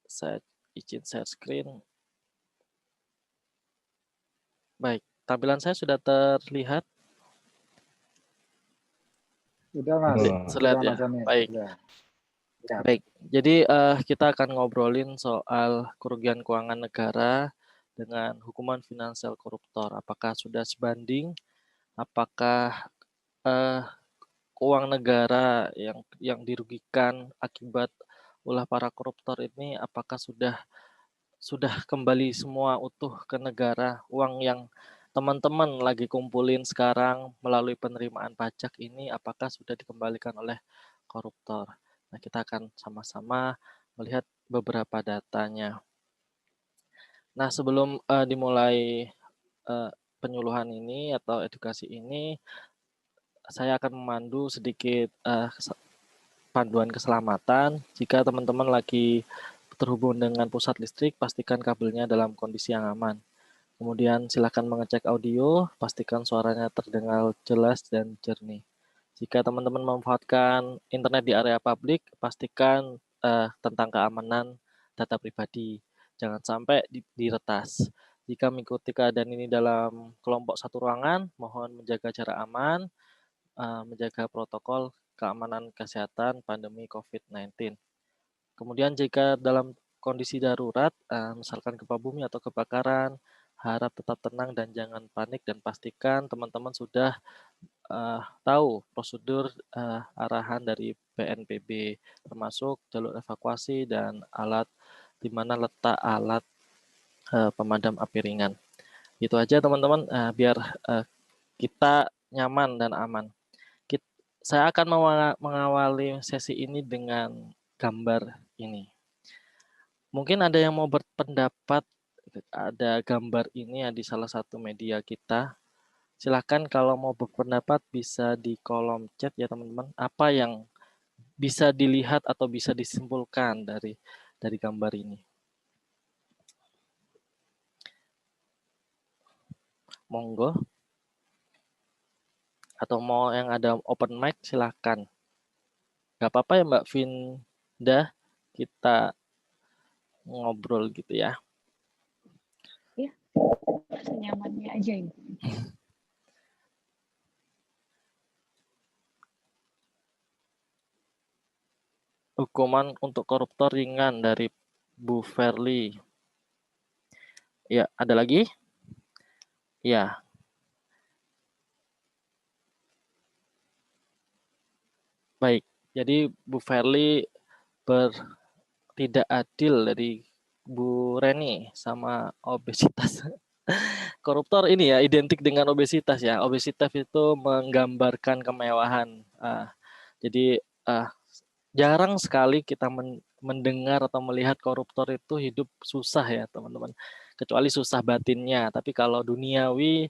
Saya izin share screen. Baik, tampilan saya sudah terlihat? Sudah Mas, Terlihat sudah ya? Mas Joni, Baik. sudah. Ya. Baik, jadi kita akan ngobrolin soal kerugian keuangan negara dengan hukuman finansial koruptor. Apakah sudah sebanding? Apakah eh, uang negara yang dirugikan akibat ulah para koruptor ini apakah sudah kembali semua utuh ke negara? Uang yang teman-teman lagi kumpulin sekarang melalui penerimaan pajak ini apakah sudah dikembalikan oleh koruptor? Nah, kita akan sama-sama melihat beberapa datanya. Nah, sebelum dimulai penyuluhan ini atau edukasi ini, saya akan memandu sedikit panduan keselamatan. Jika teman-teman lagi terhubung dengan pusat listrik, pastikan kabelnya dalam kondisi yang aman. Kemudian silakan mengecek audio, pastikan suaranya terdengar jelas dan jernih. Jika teman-teman memanfaatkan internet di area publik, pastikan tentang keamanan data pribadi. Jangan sampai diretas. Jika mengikuti keadaan ini dalam kelompok satu ruangan, mohon menjaga jarak aman, menjaga protokol keamanan kesehatan pandemi COVID-19. Kemudian jika dalam kondisi darurat, misalkan gempa bumi atau kebakaran, harap tetap tenang dan jangan panik dan pastikan teman-teman sudah tahu prosedur arahan dari BNPB, termasuk jalur evakuasi dan alat di mana letak alat pemadam api ringan. Itu aja teman-teman, biar kita nyaman dan aman. Saya akan mengawali sesi ini dengan gambar ini. Mungkin ada yang mau berpendapat, ada gambar ini di salah satu media kita. Silakan kalau mau berpendapat bisa di kolom chat ya teman-teman. Apa yang bisa dilihat atau bisa disimpulkan dari gambar ini? Monggo. Atau mau yang ada open mic silakan. Gak apa-apa ya Mbak Vinda, kita ngobrol gitu ya. Iya, senyamannya aja ini. Hukuman untuk koruptor ringan dari Bu Verly. Ya, ada lagi? Ya. Baik, jadi Bu Verly tidak adil dari Bu Reni sama obesitas. Koruptor ini ya identik dengan obesitas ya. Obesitas itu menggambarkan kemewahan. Jadi jarang sekali kita mendengar atau melihat koruptor itu hidup susah ya teman-teman. Kecuali susah batinnya. Tapi kalau duniawi,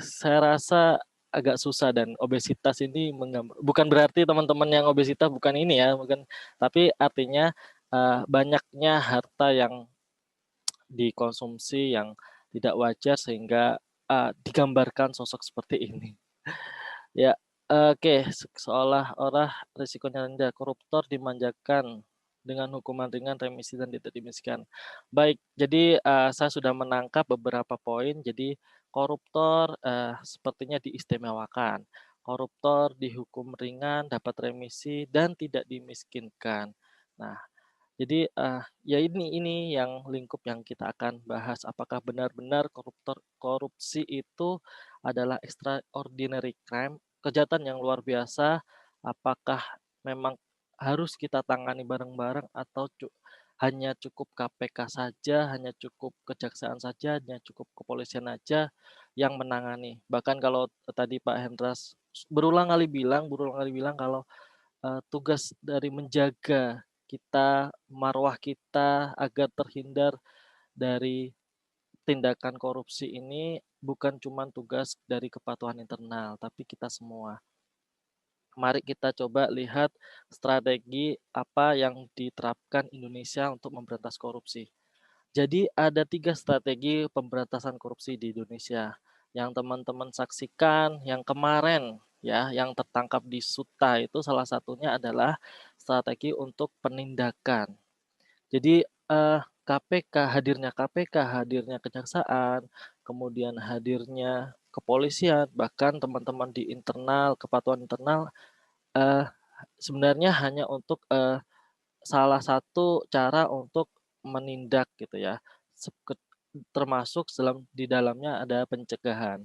saya rasa agak susah dan obesitas ini bukan berarti teman-teman yang obesitas bukan ini ya, bukan. Tapi artinya banyaknya harta yang dikonsumsi yang tidak wajar sehingga digambarkan sosok seperti ini. Ya, oke, seolah-olah risikonya rendah, koruptor dimanjakan dengan hukuman ringan, remisi dan tidak dimiskan. Baik, jadi saya sudah menangkap beberapa poin. Jadi koruptor sepertinya diistimewakan. Koruptor dihukum ringan, dapat remisi dan tidak dimiskinkan. Nah, jadi ya ini yang lingkup yang kita akan bahas. Apakah benar-benar korupsi itu adalah extraordinary crime, kejahatan yang luar biasa? Apakah memang harus kita tangani bareng-bareng atau hanya cukup KPK saja, hanya cukup kejaksaan saja, hanya cukup kepolisian saja yang menangani? Bahkan kalau tadi Pak Hendras berulang kali bilang kalau tugas dari menjaga kita, marwah kita agar terhindar dari tindakan korupsi ini bukan cuma tugas dari kepatuhan internal, tapi kita semua. Mari kita coba lihat strategi apa yang diterapkan Indonesia untuk memberantas korupsi. Jadi ada 3 strategi pemberantasan korupsi di Indonesia. Yang teman-teman saksikan yang kemarin ya, yang tertangkap di Suta itu salah satunya adalah strategi untuk penindakan. Jadi, hadirnya KPK, hadirnya kejaksaan, kemudian hadirnya kepolisian, bahkan teman-teman di internal, kepatuhan internal, eee, sebenarnya hanya untuk, salah satu cara untuk menindak gitu ya, termasuk di dalamnya ada pencegahan.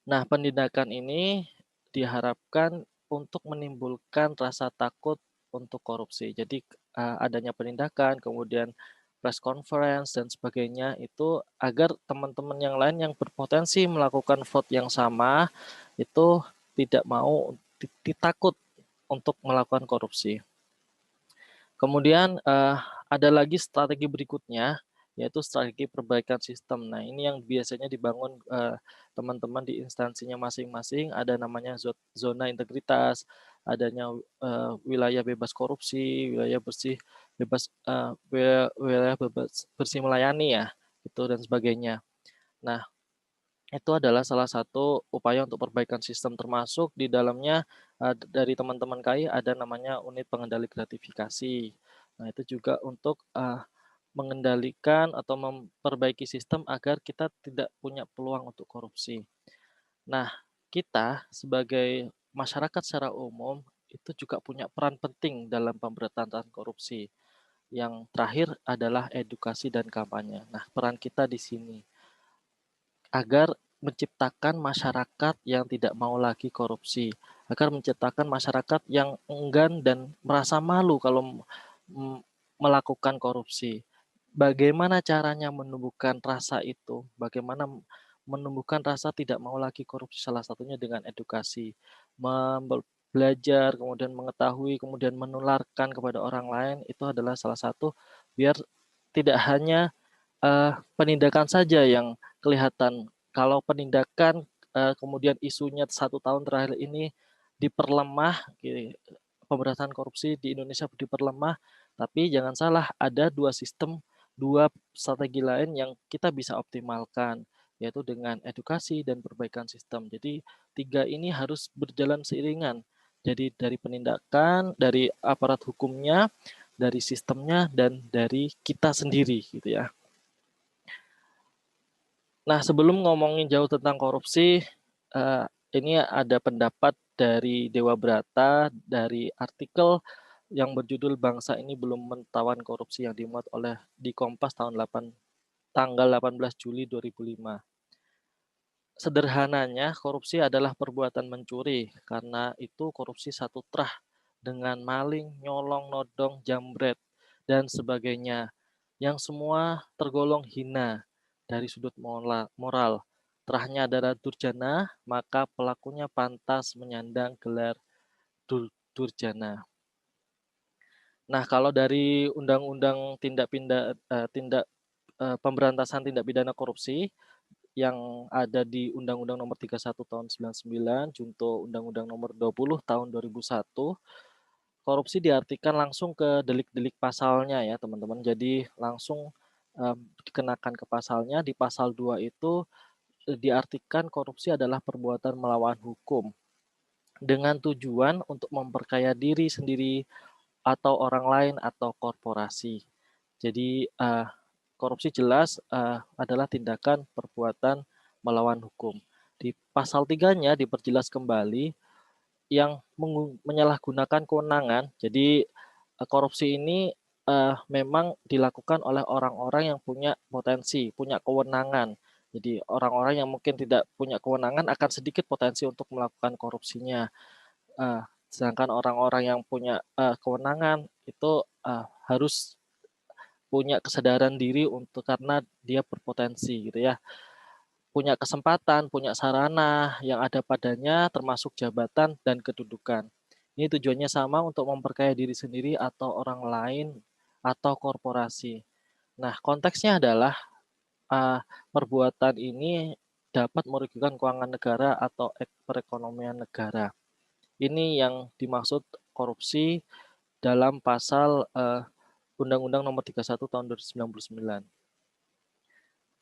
Nah, penindakan ini diharapkan untuk menimbulkan rasa takut untuk korupsi. Jadi, adanya penindakan, kemudian press conference dan sebagainya itu agar teman-teman yang lain yang berpotensi melakukan fraud yang sama itu tidak mau takut untuk melakukan korupsi. Kemudian, ada lagi strategi berikutnya, yaitu strategi perbaikan sistem. Nah, ini yang biasanya dibangun, teman-teman di instansinya masing-masing, ada namanya zona integritas, adanya, wilayah bebas korupsi, wilayah bersih bebas wilayah bebas bersih melayani ya, itu dan sebagainya. Nah, itu adalah salah satu upaya untuk perbaikan sistem, termasuk di dalamnya, dari teman-teman KAI ada namanya unit pengendali gratifikasi. Nah, itu juga untuk, mengendalikan atau memperbaiki sistem agar kita tidak punya peluang untuk korupsi. Nah, kita sebagai masyarakat secara umum itu juga punya peran penting dalam pemberantasan korupsi. Yang terakhir adalah edukasi dan kampanye. Nah, peran kita di sini agar menciptakan masyarakat yang tidak mau lagi korupsi, agar menciptakan masyarakat yang enggan dan merasa malu kalau melakukan korupsi. Bagaimana caranya menumbuhkan rasa itu? Bagaimana menumbuhkan rasa tidak mau lagi korupsi? Salah satunya dengan edukasi, belajar, kemudian mengetahui, kemudian menularkan kepada orang lain itu adalah salah satu biar tidak hanya penindakan saja yang kelihatan. Kalau penindakan, kemudian isunya 1 tahun terakhir ini diperlemah, pemberantasan korupsi di Indonesia diperlemah, tapi jangan salah ada 2 sistem, 2 strategi lain yang kita bisa optimalkan, yaitu dengan edukasi dan perbaikan sistem. Jadi 3 ini harus berjalan seiringan. Jadi dari penindakan, dari aparat hukumnya, dari sistemnya, dan dari kita sendiri gitu ya. Nah, sebelum ngomongin jauh tentang korupsi, ini ada pendapat dari Dewa Brata dari artikel yang berjudul "Bangsa Ini Belum Melawan Korupsi" yang dimuat oleh di Kompas tanggal 18 Juli 2005. Sederhananya, korupsi adalah perbuatan mencuri, karena itu korupsi satu terah dengan maling, nyolong, nodong, jambret, dan sebagainya, yang semua tergolong hina dari sudut moral. Terahnya adalah durjana, maka pelakunya pantas menyandang gelar durjana. Nah, kalau dari Undang-Undang Pemberantasan Tindak Pidana Korupsi yang ada di Undang-Undang Nomor 31 Tahun 99, junto Undang-Undang Nomor 20 Tahun 2001, korupsi diartikan langsung ke delik-delik pasalnya ya teman-teman. Jadi langsung dikenakan ke pasalnya. Di pasal 2 itu diartikan korupsi adalah perbuatan melawan hukum dengan tujuan untuk memperkaya diri sendiri atau orang lain atau korporasi. Jadi korupsi jelas adalah tindakan perbuatan melawan hukum. Di pasal 3-nya diperjelas kembali yang menyalahgunakan kewenangan. Jadi korupsi ini memang dilakukan oleh orang-orang yang punya potensi, punya kewenangan. Jadi orang-orang yang mungkin tidak punya kewenangan akan sedikit potensi untuk melakukan korupsinya. Sedangkan orang-orang yang punya kewenangan itu harus punya kesadaran diri untuk karena dia berpotensi gitu ya. Punya kesempatan, punya sarana yang ada padanya termasuk jabatan dan kedudukan. Ini tujuannya sama untuk memperkaya diri sendiri atau orang lain atau korporasi. Nah, konteksnya adalah perbuatan ini dapat merugikan keuangan negara atau perekonomian negara. Ini yang dimaksud korupsi dalam pasal Undang-Undang Nomor 31 Tahun 1999.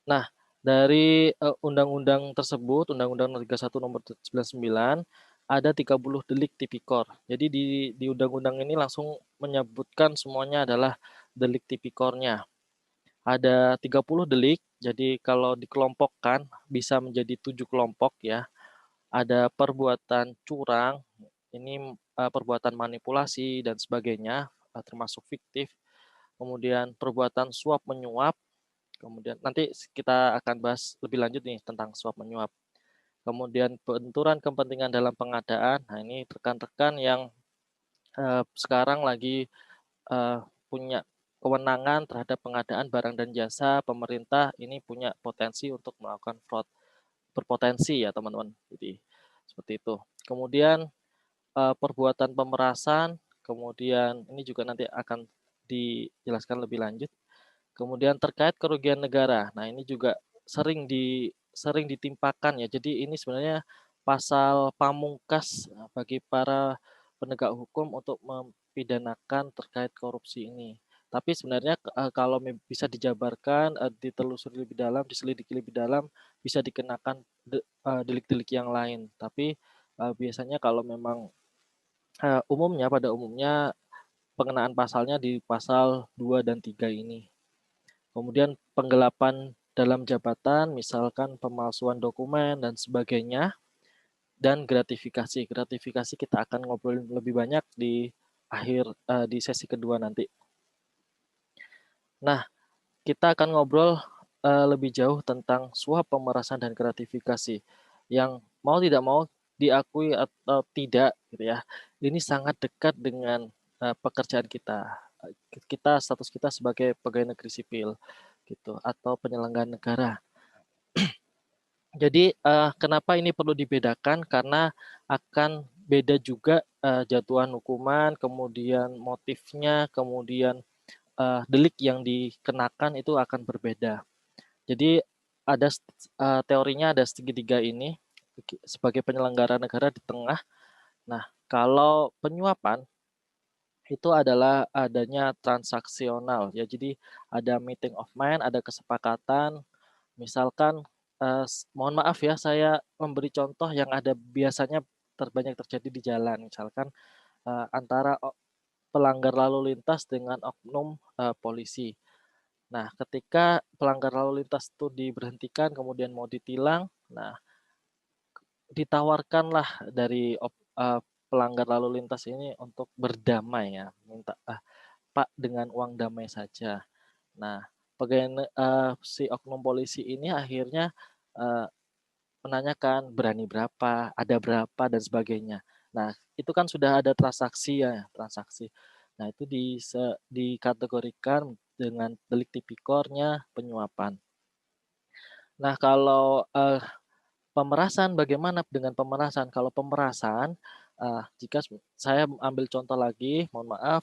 Nah, dari undang-undang tersebut, Undang-Undang Nomor 31 Nomor 99, ada 30 delik tipikor. Jadi di undang-undang ini langsung menyebutkan semuanya adalah delik tipikornya. Ada 30 delik, jadi kalau dikelompokkan bisa menjadi 7 kelompok ya. Ada perbuatan curang, ini perbuatan manipulasi dan sebagainya, termasuk fiktif. Kemudian perbuatan suap menyuap, kemudian nanti kita akan bahas lebih lanjut nih tentang suap menyuap. Kemudian benturan kepentingan dalam pengadaan, nah ini rekan-rekan yang sekarang lagi punya kewenangan terhadap pengadaan barang dan jasa pemerintah, ini punya potensi untuk melakukan fraud, berpotensi ya teman-teman. Jadi seperti itu. Kemudian perbuatan pemerasan, kemudian ini juga nanti akan dijelaskan lebih lanjut. Kemudian terkait kerugian negara. Nah, ini juga sering ditimpakan ya. Jadi ini sebenarnya pasal pamungkas bagi para penegak hukum untuk mempidanakan terkait korupsi ini. Tapi sebenarnya kalau bisa dijabarkan, ditelusuri lebih dalam, diselidiki lebih dalam, bisa dikenakan delik-delik yang lain. Tapi biasanya kalau memang pada umumnya pengenaan pasalnya di pasal 2 dan 3 ini. Kemudian penggelapan dalam jabatan, misalkan pemalsuan dokumen dan sebagainya, dan gratifikasi. Gratifikasi kita akan ngobrolin lebih banyak di di sesi kedua nanti. Nah, kita akan ngobrol lebih jauh tentang suap, pemerasan, dan gratifikasi yang mau tidak mau diakui atau tidak gitu ya. Ini sangat dekat dengan pekerjaan kita. Status kita sebagai pegawai negeri sipil gitu atau penyelenggara negara. Jadi kenapa ini perlu dibedakan? Karena akan beda juga jatuhan hukuman, kemudian motifnya, kemudian delik yang dikenakan itu akan berbeda. Jadi ada teorinya ada segitiga ini sebagai penyelenggara negara di tengah. Nah, kalau penyuapan itu adalah adanya transaksional ya. Jadi ada meeting of mind, ada kesepakatan. Misalkan mohon maaf ya saya memberi contoh yang ada biasanya terbanyak terjadi di jalan. Misalkan antara pelanggar lalu lintas dengan oknum polisi. Nah, ketika pelanggar lalu lintas itu diberhentikan kemudian mau ditilang, nah ditawarkanlah dari pelanggar lalu lintas ini untuk berdamai ya, minta Pak dengan uang damai saja. Nah, si oknum polisi ini akhirnya menanyakan berani berapa, ada berapa dan sebagainya. Nah, itu kan sudah ada transaksi ya, transaksi. Nah, itu dikategorikan dengan delik tipikornya penyuapan. Nah, kalau pemerasan, bagaimana dengan pemerasan? Kalau pemerasan, jika saya ambil contoh lagi, mohon maaf,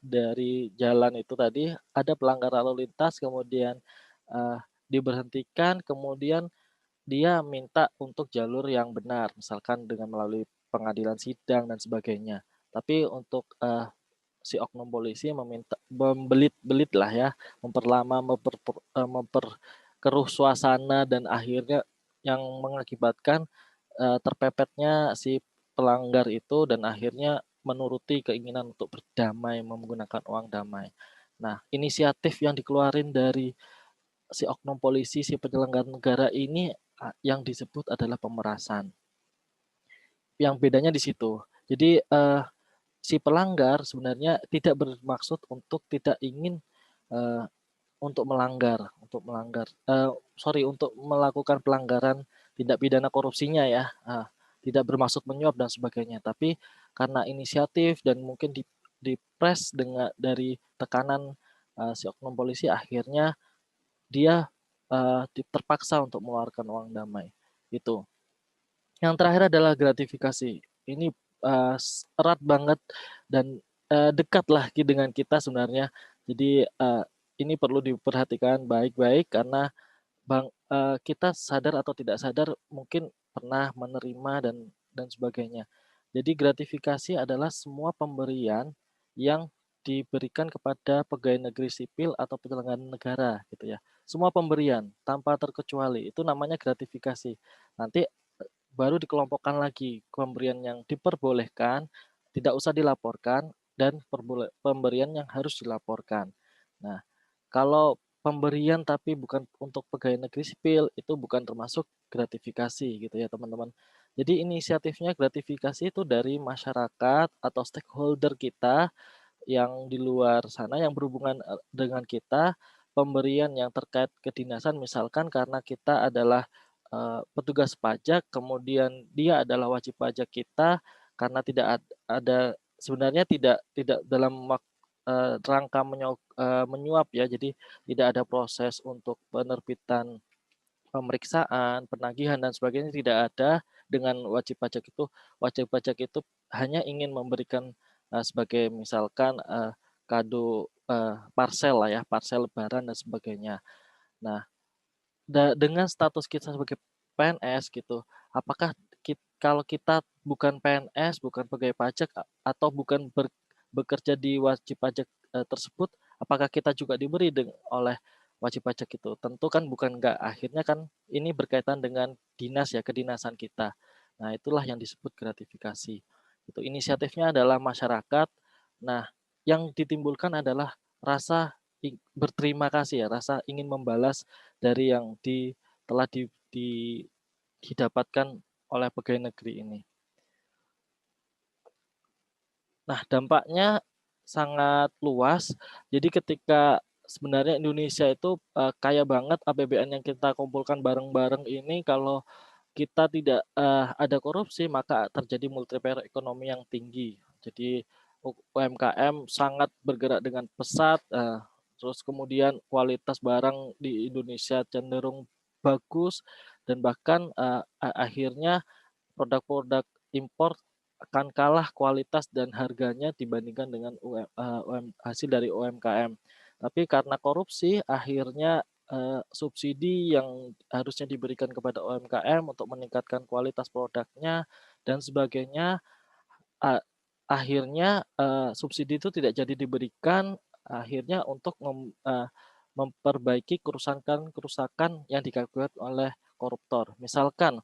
dari jalan itu tadi ada pelanggar lalu lintas, kemudian diberhentikan, kemudian dia minta untuk jalur yang benar, misalkan dengan melalui pengadilan sidang dan sebagainya. Tapi untuk si oknum polisi meminta membelit-belit lah ya, memperlama, memperkeruh suasana dan akhirnya yang mengakibatkan terpepetnya si pelanggar itu dan akhirnya menuruti keinginan untuk berdamai menggunakan uang damai. Nah, inisiatif yang dikeluarin dari si oknum polisi, si penyelenggara negara ini yang disebut adalah pemerasan. Yang bedanya di situ. Jadi si pelanggar sebenarnya tidak bermaksud untuk tidak ingin untuk melanggar, untuk melakukan pelanggaran tindak pidana korupsinya ya, tidak bermaksud menyuap dan sebagainya. Tapi karena inisiatif dan mungkin dipres dengan dari tekanan si oknum polisi, akhirnya dia terpaksa untuk mengeluarkan uang damai. Itu. Yang terakhir adalah gratifikasi. Ini erat banget dan dekat lagi dengan kita sebenarnya. Jadi ini perlu diperhatikan baik-baik karena kita sadar atau tidak sadar mungkin pernah menerima dan sebagainya. Jadi gratifikasi adalah semua pemberian yang diberikan kepada pegawai negeri sipil atau penyelenggara negara gitu ya. Semua pemberian tanpa terkecuali itu namanya gratifikasi. Nanti baru dikelompokkan lagi pemberian yang diperbolehkan, tidak usah dilaporkan, dan pemberian yang harus dilaporkan. Nah, kalau pemberian tapi bukan untuk pegawai negeri sipil, itu bukan termasuk gratifikasi gitu ya teman-teman. Jadi inisiatifnya gratifikasi itu dari masyarakat atau stakeholder kita yang di luar sana yang berhubungan dengan kita, pemberian yang terkait kedinasan misalkan karena kita adalah petugas pajak, kemudian dia adalah wajib pajak kita karena tidak ada sebenarnya tidak dalam rangka menyuap ya, jadi tidak ada proses untuk penerbitan pemeriksaan, penagihan dan sebagainya tidak ada dengan wajib pajak itu. Wajib pajak itu hanya ingin memberikan sebagai misalkan kado parsel lah ya, parsel lebaran dan sebagainya. Nah, dengan status kita sebagai PNS gitu, apakah kalau kita bukan PNS, bukan pegawai pajak atau bukan bekerja di wajib pajak tersebut, apakah kita juga diberi oleh wajib pajak itu? Tentu kan bukan enggak. Akhirnya kan ini berkaitan dengan dinas ya, kedinasan kita. Nah, itulah yang disebut gratifikasi. Itu inisiatifnya adalah masyarakat. Nah, yang ditimbulkan adalah rasa berterima kasih ya, rasa ingin membalas dari yang telah didapatkan oleh pegawai negeri ini. Nah, dampaknya sangat luas. Jadi ketika sebenarnya Indonesia itu kaya banget APBN yang kita kumpulkan bareng-bareng ini, kalau kita tidak ada korupsi maka terjadi multiplier ekonomi yang tinggi. Jadi UMKM sangat bergerak dengan pesat, terus kemudian kualitas barang di Indonesia cenderung bagus dan bahkan akhirnya produk-produk impor akan kalah kualitas dan harganya dibandingkan dengan hasil dari UMKM. Tapi karena korupsi akhirnya subsidi yang harusnya diberikan kepada UMKM untuk meningkatkan kualitas produknya dan sebagainya, akhirnya subsidi itu tidak jadi diberikan, akhirnya untuk memperbaiki kerusakan yang dilakukan oleh koruptor. Misalkan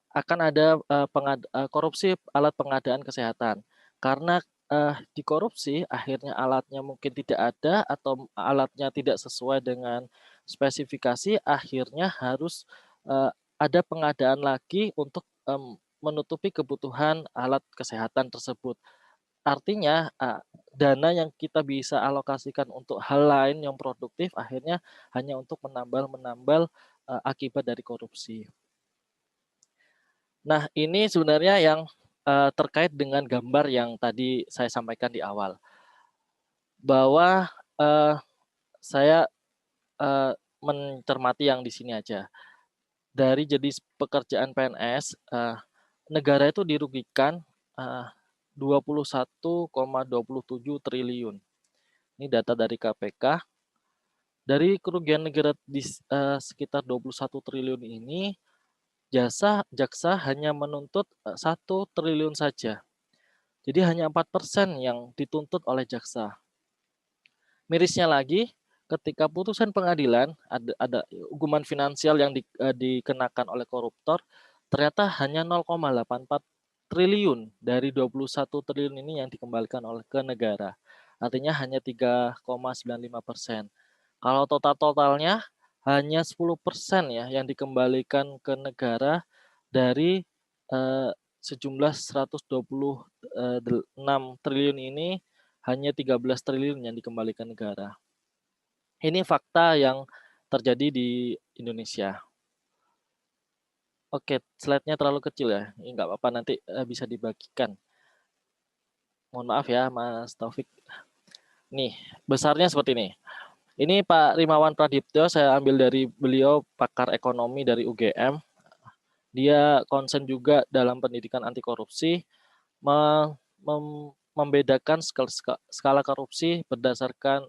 akan ada korupsi alat pengadaan kesehatan. Karena dikorupsi, akhirnya alatnya mungkin tidak ada atau alatnya tidak sesuai dengan spesifikasi, akhirnya harus ada pengadaan lagi untuk menutupi kebutuhan alat kesehatan tersebut. Artinya dana yang kita bisa alokasikan untuk hal lain yang produktif akhirnya hanya untuk menambal akibat dari korupsi. Nah, ini sebenarnya yang terkait dengan gambar yang tadi saya sampaikan di awal. Bahwa saya mencermati yang di sini aja. Dari jenis pekerjaan PNS, negara itu dirugikan 21,27 triliun. Ini data dari KPK. Dari kerugian negara di sekitar 21 triliun ini, jaksa hanya menuntut 1 triliun saja. Jadi hanya 4% yang dituntut oleh jaksa. Mirisnya lagi, ketika putusan pengadilan ada hukuman finansial yang dikenakan oleh koruptor, ternyata hanya 0,84 triliun dari 21 triliun ini yang dikembalikan ke negara. Artinya hanya 3,95%. Kalau totalnya hanya 10% ya yang dikembalikan ke negara dari sejumlah 126 triliun ini, hanya 13 triliun yang dikembalikan negara. Ini fakta yang terjadi di Indonesia. Oke, slide-nya terlalu kecil ya. Ini nggak apa-apa, nanti bisa dibagikan. Mohon maaf ya, Mas Taufik. Nih, besarnya seperti ini. Ini Pak Rimawan Pradiptyo, saya ambil dari beliau pakar ekonomi dari UGM. Dia konsen juga dalam pendidikan anti korupsi, membedakan skala korupsi berdasarkan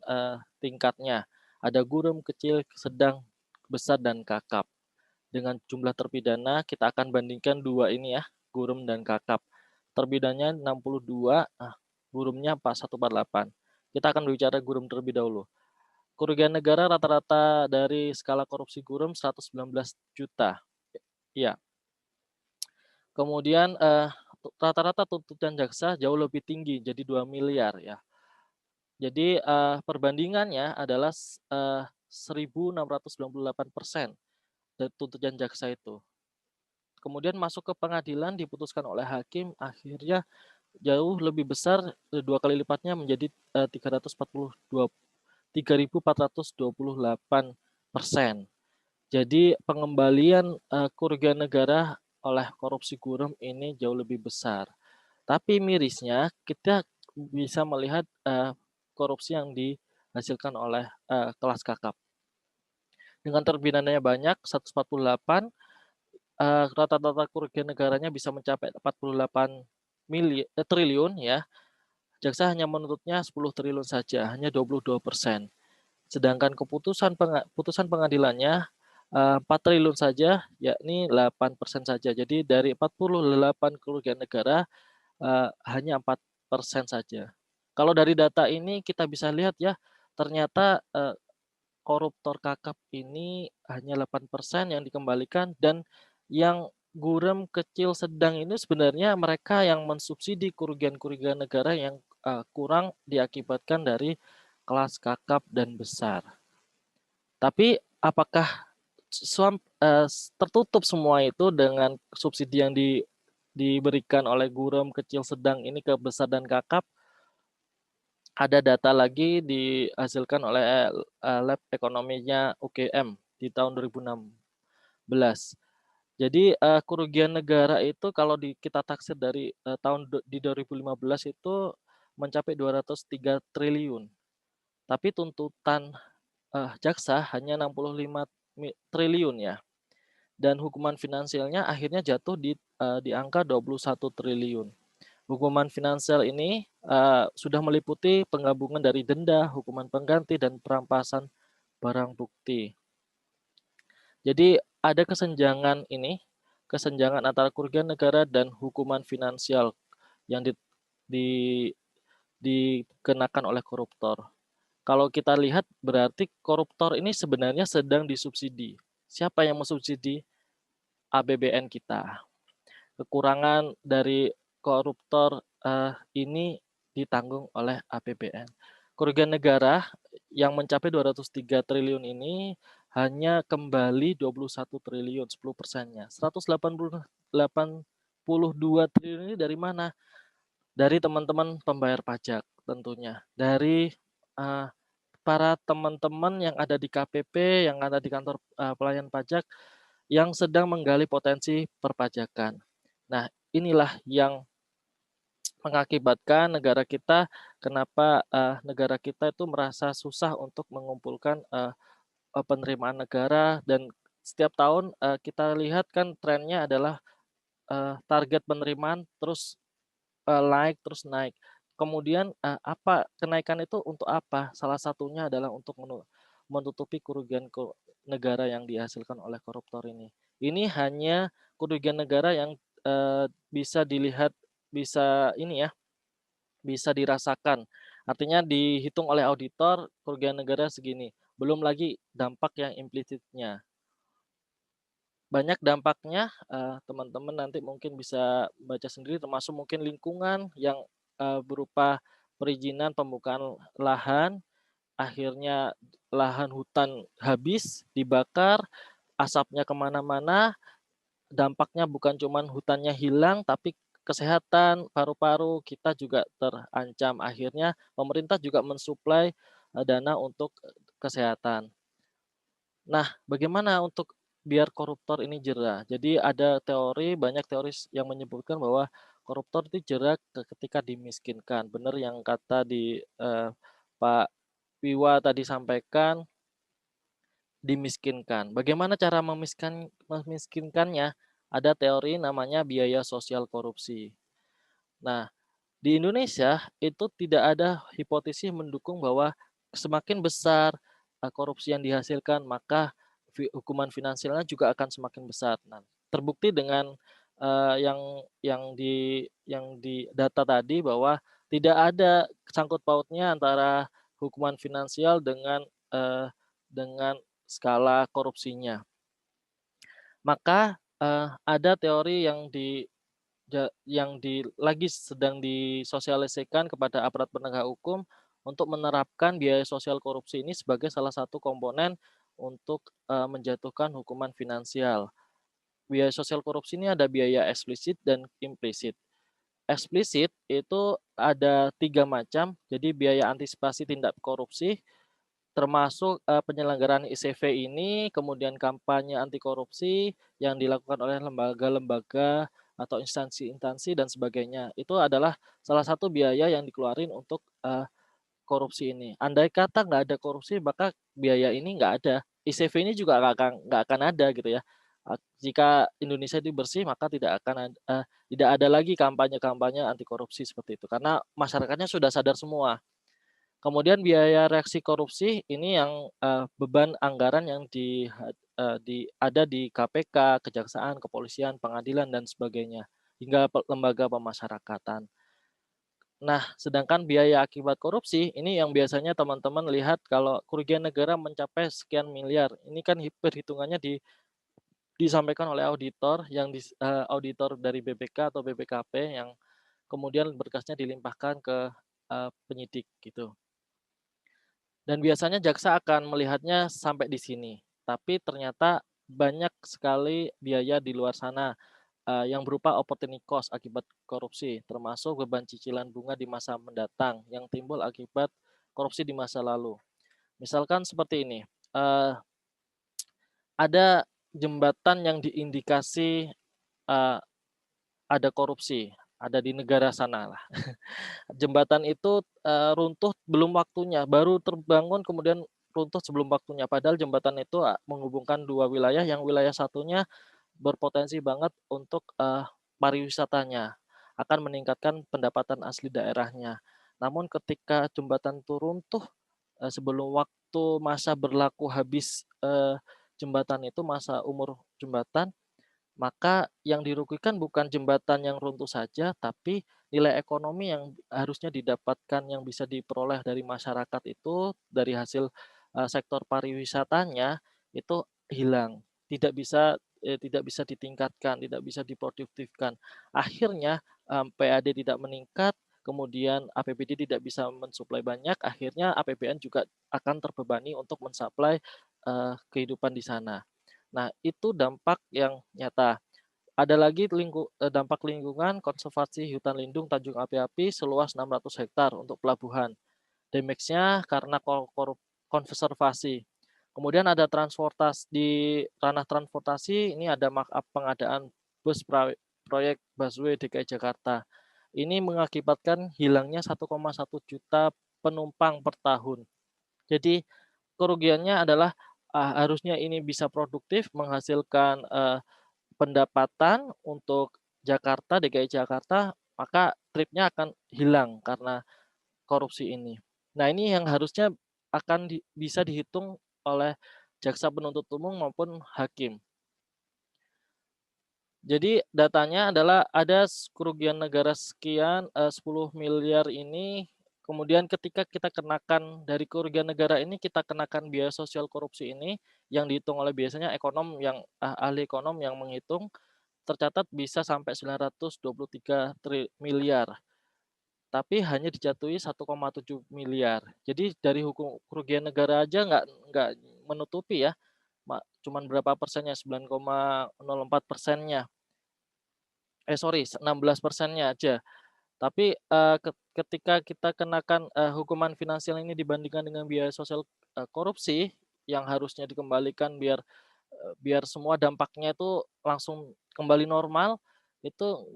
tingkatnya. Ada gurum, kecil, sedang, besar, dan kakap. Dengan jumlah terpidana, kita akan bandingkan dua ini ya, gurum dan kakap. Terpidananya 62, gurumnya 4148. Kita akan berbicara gurum terlebih dahulu. Kerugian negara rata-rata dari skala korupsi gurum 119 juta. Iya. Kemudian rata-rata tuntutan jaksa jauh lebih tinggi, jadi 2 miliar ya. Jadi, perbandingannya adalah 1.698% dari tuntutan jaksa itu. Kemudian masuk ke pengadilan diputuskan oleh hakim, akhirnya jauh lebih besar, 2 kali lipatnya menjadi, 3.428%. Jadi pengembalian, kerugian negara oleh korupsi Gurem ini jauh lebih besar. Tapi mirisnya kita bisa melihat, korupsi yang dihasilkan oleh, kelas kakap. Dengan terpidana banyak 148, rata-rata kerugian negaranya bisa mencapai 48 triliun ya. Jaksa hanya menuntutnya 10 triliun saja, hanya 22%. Sedangkan putusan pengadilannya 4 triliun saja, yakni 8% saja. Jadi dari 48 kerugian negara hanya 4% saja. Kalau dari data ini kita bisa lihat ya, ternyata koruptor kakap ini hanya 8% yang dikembalikan, dan yang gurem kecil sedang ini sebenarnya mereka yang mensubsidi kerugian-kerugian negara yang kurang diakibatkan dari kelas kakap dan besar. Tapi apakah tertutup semua itu dengan subsidi yang diberikan oleh gurem kecil sedang ini ke besar dan kakap? Ada data lagi dihasilkan oleh lab ekonominya UGM di tahun 2016. Jadi kerugian negara itu kalau kita taksir dari di 2015 itu mencapai 203 triliun. Tapi tuntutan jaksa hanya 65 triliun ya. Dan hukuman finansialnya akhirnya jatuh di angka 21 triliun. Hukuman finansial ini sudah meliputi penggabungan dari denda, hukuman pengganti, dan perampasan barang bukti. Jadi ada kesenjangan antara kerugian negara dan hukuman finansial yang dikenakan oleh koruptor. Kalau kita lihat berarti koruptor ini sebenarnya sedang disubsidi. Siapa yang mensubsidi? APBN kita. Kekurangan dari koruptor ini ditanggung oleh APBN. Kerugian negara yang mencapai 203 triliun ini hanya kembali 21 triliun, 10%-nya. 182 triliun ini dari mana? Dari teman-teman pembayar pajak tentunya. Dari para teman-teman yang ada di KPP, yang ada di kantor pelayan pajak, yang sedang menggali potensi perpajakan. Nah, inilah yang mengakibatkan kenapa negara kita itu merasa susah untuk mengumpulkan penerimaan negara, dan setiap tahun kita lihat kan trennya adalah target penerimaan terus terus naik. Kemudian apa kenaikan itu untuk apa? Salah satunya adalah untuk menutupi kerugian negara yang dihasilkan oleh koruptor ini. Ini hanya kerugian negara yang bisa dilihat, bisa ini ya, bisa dirasakan. Artinya dihitung oleh auditor kerugian negara segini. Belum lagi dampak yang implisitnya. Banyak dampaknya, teman-teman nanti mungkin bisa baca sendiri, termasuk mungkin lingkungan yang berupa perizinan pembukaan lahan, akhirnya lahan hutan habis, dibakar, asapnya kemana-mana, dampaknya bukan cuma hutannya hilang, tapi kesehatan, paru-paru kita juga terancam. Akhirnya pemerintah juga mensuplai dana untuk kesehatan. Nah, bagaimana untuk biar koruptor ini jera? Jadi ada banyak teori yang menyebutkan bahwa koruptor itu jera ketika dimiskinkan. Benar yang kata Pak Wiwa tadi sampaikan, dimiskinkan. Bagaimana cara memiskinkannya? Ada teori namanya biaya sosial korupsi. Nah, di Indonesia itu tidak ada hipotesis mendukung bahwa semakin besar korupsi yang dihasilkan, maka hukuman finansialnya juga akan semakin besar. Nah, terbukti dengan yang di data tadi bahwa tidak ada sangkut pautnya antara hukuman finansial dengan skala korupsinya. Maka ada teori lagi sedang disosialisasikan kepada aparat penegak hukum untuk menerapkan biaya sosial korupsi ini sebagai salah satu komponen untuk menjatuhkan hukuman finansial. Biaya sosial korupsi ini ada biaya eksplisit dan implisit. Eksplisit itu ada 3 macam, jadi biaya antisipasi tindak korupsi, termasuk penyelenggaraan ICV ini, kemudian kampanye anti korupsi yang dilakukan oleh lembaga-lembaga atau instansi-instansi dan sebagainya. Itu adalah salah satu biaya yang dikeluarin untuk korupsi ini. Andai kata nggak ada korupsi, maka biaya ini nggak ada. ICV ini juga nggak akan ada gitu ya. Jika Indonesia itu bersih, maka tidak ada lagi kampanye-kampanye anti korupsi seperti itu, karena masyarakatnya sudah sadar semua. Kemudian biaya reaksi korupsi ini yang beban anggaran yang ada di KPK, Kejaksaan, Kepolisian, Pengadilan dan sebagainya, hingga lembaga pemasyarakatan. Nah, sedangkan biaya akibat korupsi ini yang biasanya teman-teman lihat kalau kerugian negara mencapai sekian miliar. Ini kan perhitungannya disampaikan oleh auditor auditor dari BPK atau BPKP yang kemudian berkasnya dilimpahkan ke penyidik gitu. Dan biasanya jaksa akan melihatnya sampai di sini. Tapi ternyata banyak sekali biaya di luar sana yang berupa opportunity cost akibat korupsi, termasuk beban cicilan bunga di masa mendatang yang timbul akibat korupsi di masa lalu. Misalkan seperti ini, ada jembatan yang diindikasi ada korupsi, ada di negara sana lah. Jembatan itu runtuh belum waktunya, baru terbangun kemudian runtuh sebelum waktunya. Padahal jembatan itu menghubungkan 2 wilayah, yang wilayah satunya berpotensi banget untuk pariwisatanya, akan meningkatkan pendapatan asli daerahnya. Namun ketika jembatan itu runtuh sebelum waktu masa berlaku habis jembatan itu, masa umur jembatan, maka yang dirugikan bukan jembatan yang runtuh saja, tapi nilai ekonomi yang harusnya didapatkan, yang bisa diperoleh dari masyarakat itu, dari hasil sektor pariwisatanya, itu hilang. Tidak bisa ditingkatkan, tidak bisa diproduktifkan. Akhirnya PAD tidak meningkat, kemudian APBD tidak bisa mensuplai banyak, akhirnya APBN juga akan terbebani untuk mensuplai kehidupan di sana. Nah, itu dampak yang nyata. Ada lagi dampak lingkungan, konservasi hutan lindung Tanjung Api-Api seluas 600 hektar untuk pelabuhan. Damage-nya karena konservasi. Kemudian ada transportasi, di ranah transportasi ini ada markup pengadaan bus proyek busway DKI Jakarta. Ini mengakibatkan hilangnya 1,1 juta penumpang per tahun. Jadi kerugiannya adalah harusnya ini bisa produktif, menghasilkan pendapatan untuk Jakarta, DKI Jakarta, maka tripnya akan hilang karena korupsi ini. Nah, ini yang harusnya akan bisa dihitung oleh jaksa penuntut umum maupun hakim. Jadi datanya adalah ada kerugian negara sekian 10 miliar ini, kemudian ketika kita kenakan dari kerugian negara ini, kita kenakan biaya sosial korupsi ini yang dihitung oleh biasanya ahli ekonom yang menghitung, tercatat bisa sampai 923 miliar, tapi hanya dijatuhi 1,7 miliar. Jadi dari hukum kerugian negara aja nggak menutupi ya, cuman berapa persennya, 9,04%-nya. 16%-nya aja. Tapi ketika kita kenakan hukuman finansial ini dibandingkan dengan biaya sosial korupsi yang harusnya dikembalikan biar semua dampaknya itu langsung kembali normal, itu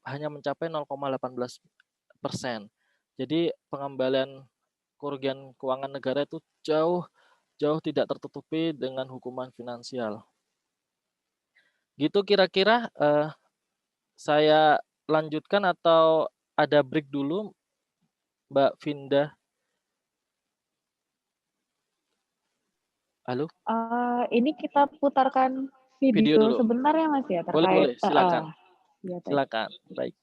hanya mencapai 0,18%. Jadi pengembalian kerugian keuangan negara itu jauh tidak tertutupi dengan hukuman finansial. Gitu kira-kira. Saya lanjutkan atau ada break dulu, Mbak Vinda? Halo? Ini kita putarkan Video video dulu. sebentar ya Mas ya Boleh, terkait. silakan. Ya, baik. Silakan. Baik.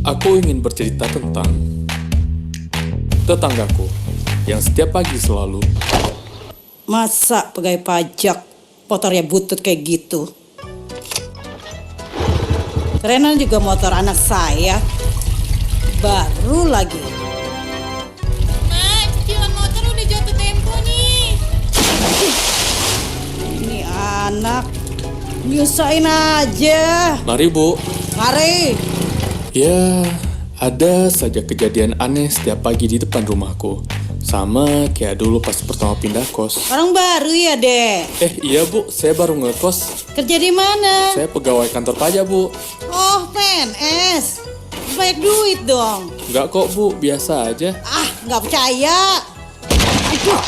Aku ingin bercerita tentang tetanggaku yang setiap pagi selalu Masa pegawai pajak motornya butut kayak gitu? Kerenan juga motor anak saya. Baru lagi. Ma, cicilan motor udah jatuh tempo nih. Ini anak nyusahin aja. Mari Bu. Mari. Ya, ada saja kejadian aneh setiap pagi di depan rumahku. Sama kayak dulu pas pertama pindah kos. Orang baru ya, Dek? Iya Bu, saya baru ngekos. Kerja di mana? Saya pegawai kantor pajak Bu. Oh, PNS. Banyak duit dong. Enggak kok Bu, biasa aja. Ah, nggak percaya. Aduh.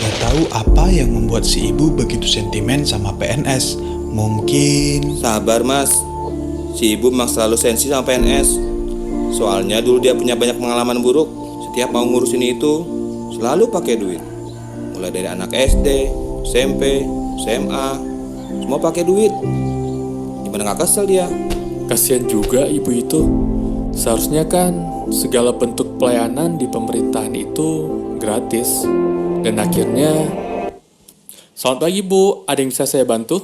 Gak tahu apa yang membuat si ibu begitu sentimen sama PNS. Mungkin Sabar mas, si ibu memang selalu sensi sama PNS. Soalnya dulu dia punya banyak pengalaman buruk. Setiap mau ngurusin itu, selalu pakai duit. Mulai dari anak SD, SMP, SMA, semua pakai duit. Gimana gak kesel dia? Kasihan juga ibu itu. Seharusnya kan segala bentuk pelayanan di pemerintahan itu gratis. Dan akhirnya, selamat pagi Bu, ada yang bisa saya bantu?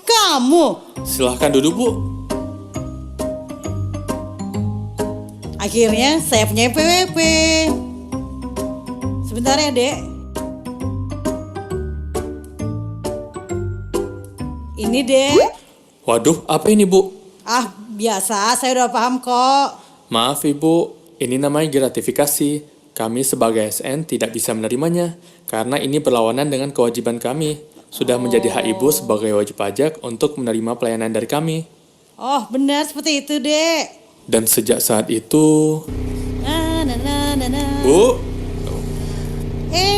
Kamu. Silahkan duduk Bu. Akhirnya saya punya PWP. Sebentar ya, Dek. Ini, Dek. Waduh, apa ini Bu? Ah, biasa, saya udah paham kok. Maaf Ibu, ini namanya gratifikasi. Kami sebagai ASN tidak bisa menerimanya, karena ini berlawanan dengan kewajiban kami. Sudah menjadi hak Ibu sebagai wajib pajak untuk menerima pelayanan dari kami. Oh, benar seperti itu, Dek. Dan sejak saat itu... Nah. Bu,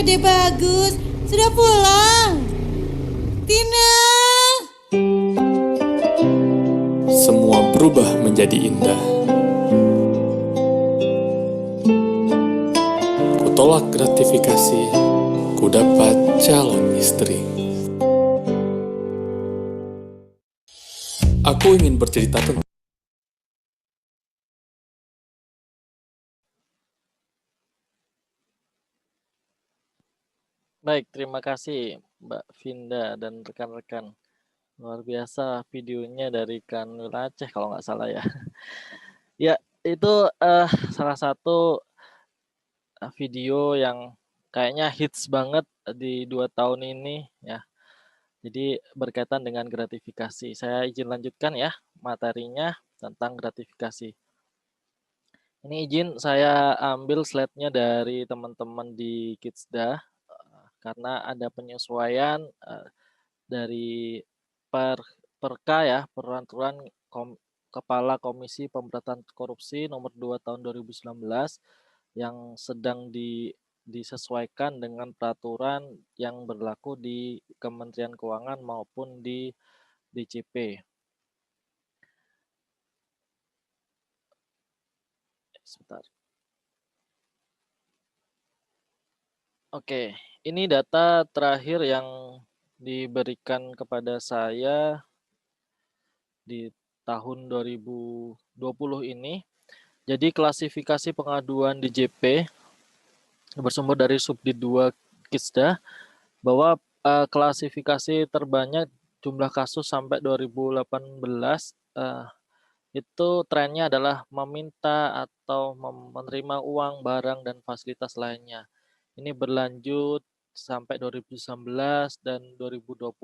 Dek bagus. Sudah pulang. Tina. semua berubah menjadi indah. Kutolak gratifikasi, ku dapat calon istri. Aku ingin bercerita tentang Baik, terima kasih Mbak Vinda dan rekan-rekan. Luar biasa videonya dari Kanwil Aceh kalau nggak salah ya. Ya, itu salah satu video yang kayaknya hits banget di 2 tahun ini ya. Jadi berkaitan dengan gratifikasi. Saya izin lanjutkan ya materinya tentang gratifikasi. Ini izin saya ambil slide-nya dari teman-teman di Kidsda karena ada penyesuaian dari Perka ya, Peraturan Kepala Komisi Pemberantasan Korupsi nomor 2 tahun 2019 yang sedang disesuaikan dengan peraturan yang berlaku di Kementerian Keuangan maupun di DJP. Sebentar. Oke, ini data terakhir yang diberikan kepada saya di tahun 2020 ini. Jadi klasifikasi pengaduan DJP bersumber dari Subdit 2 Kidsda bahwa klasifikasi terbanyak jumlah kasus sampai 2018 itu trennya adalah meminta atau menerima uang, barang, dan fasilitas lainnya. Ini berlanjut sampai 2019 dan 2020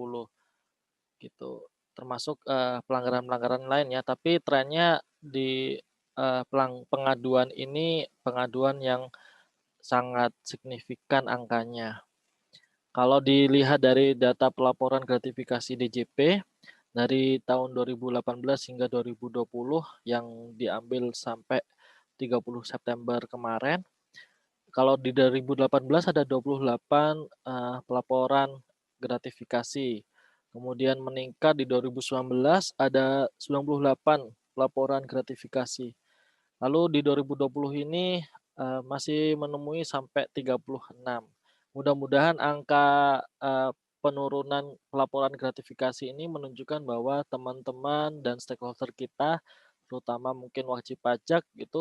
gitu. Termasuk pelanggaran-pelanggaran lainnya, tapi trennya di pengaduan ini pengaduan yang sangat signifikan angkanya. Kalau dilihat dari data pelaporan gratifikasi DJP dari tahun 2018 hingga 2020 yang diambil sampai 30 September kemarin, kalau di 2018 ada 28 pelaporan gratifikasi. Kemudian meningkat di 2019 ada 98 laporan gratifikasi. Lalu di 2020 ini masih menemui sampai 36. Mudah-mudahan angka penurunan pelaporan gratifikasi ini menunjukkan bahwa teman-teman dan stakeholder kita terutama mungkin wajib pajak itu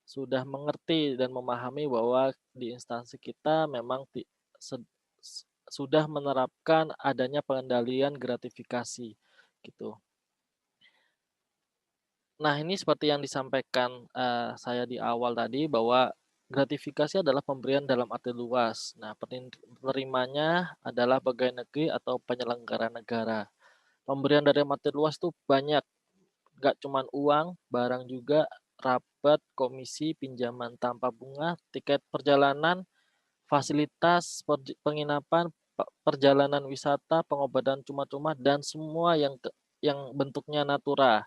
sudah mengerti dan memahami bahwa di instansi kita memang sudah menerapkan adanya pengendalian gratifikasi gitu. Nah, ini seperti yang disampaikan saya di awal tadi bahwa gratifikasi adalah pemberian dalam arti luas. Nah, penerimanya adalah pegawai negeri atau penyelenggara negara. Pemberian dari arti luas itu banyak, nggak cuma uang, barang juga, rabat, komisi, pinjaman tanpa bunga, tiket perjalanan, fasilitas penginapan, perjalanan wisata, pengobatan cuma-cuma, dan semua yang bentuknya natura.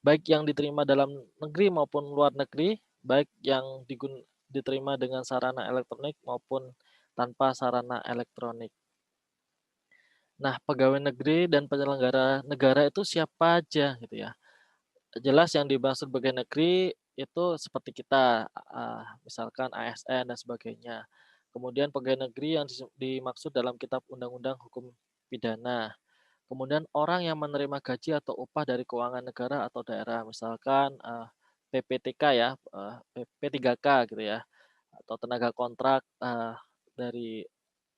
Baik yang diterima dalam negeri maupun luar negeri, baik yang diterima dengan sarana elektronik maupun tanpa sarana elektronik. Nah, pegawai negeri dan penyelenggara negara itu siapa aja gitu ya. Jelas yang dimaksud pegawai negeri itu seperti kita, misalkan ASN dan sebagainya. Kemudian pegawai negeri yang dimaksud dalam Kitab Undang-Undang Hukum Pidana. Kemudian orang yang menerima gaji atau upah dari keuangan negara atau daerah, misalkan PPTK ya, P3K gitu ya, atau tenaga kontrak dari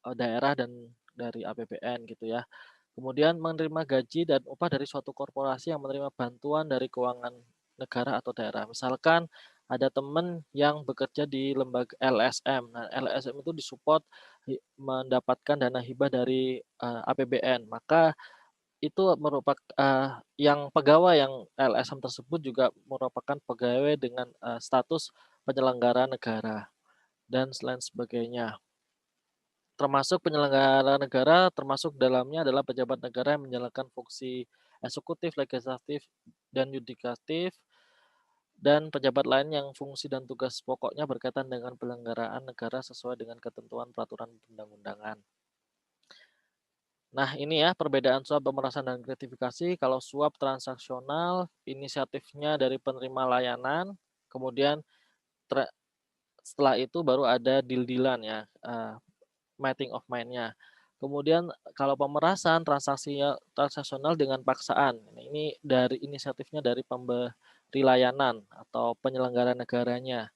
daerah dan dari APBN gitu ya. Kemudian menerima gaji dan upah dari suatu korporasi yang menerima bantuan dari keuangan negara atau daerah. Misalkan ada teman yang bekerja di lembaga LSM. Nah, LSM itu disupport mendapatkan dana hibah dari APBN. Maka itu merupakan yang pegawai yang LSM tersebut juga merupakan pegawai dengan status penyelenggara negara dan lain sebagainya. Termasuk penyelenggara negara, termasuk dalamnya adalah pejabat negara yang menjalankan fungsi eksekutif, legislatif, dan yudikatif, dan pejabat lain yang fungsi dan tugas pokoknya berkaitan dengan penyelenggaraan negara sesuai dengan ketentuan peraturan perundang-undangan. Nah, ini ya perbedaan suap pemerasan dan gratifikasi. Kalau suap transaksional, inisiatifnya dari penerima layanan, kemudian setelah itu baru ada deal-dealan ya, meeting of mind-nya. Kemudian kalau pemerasan transaksional dengan paksaan. Ini dari inisiatifnya dari pemberi layanan atau penyelenggara negaranya.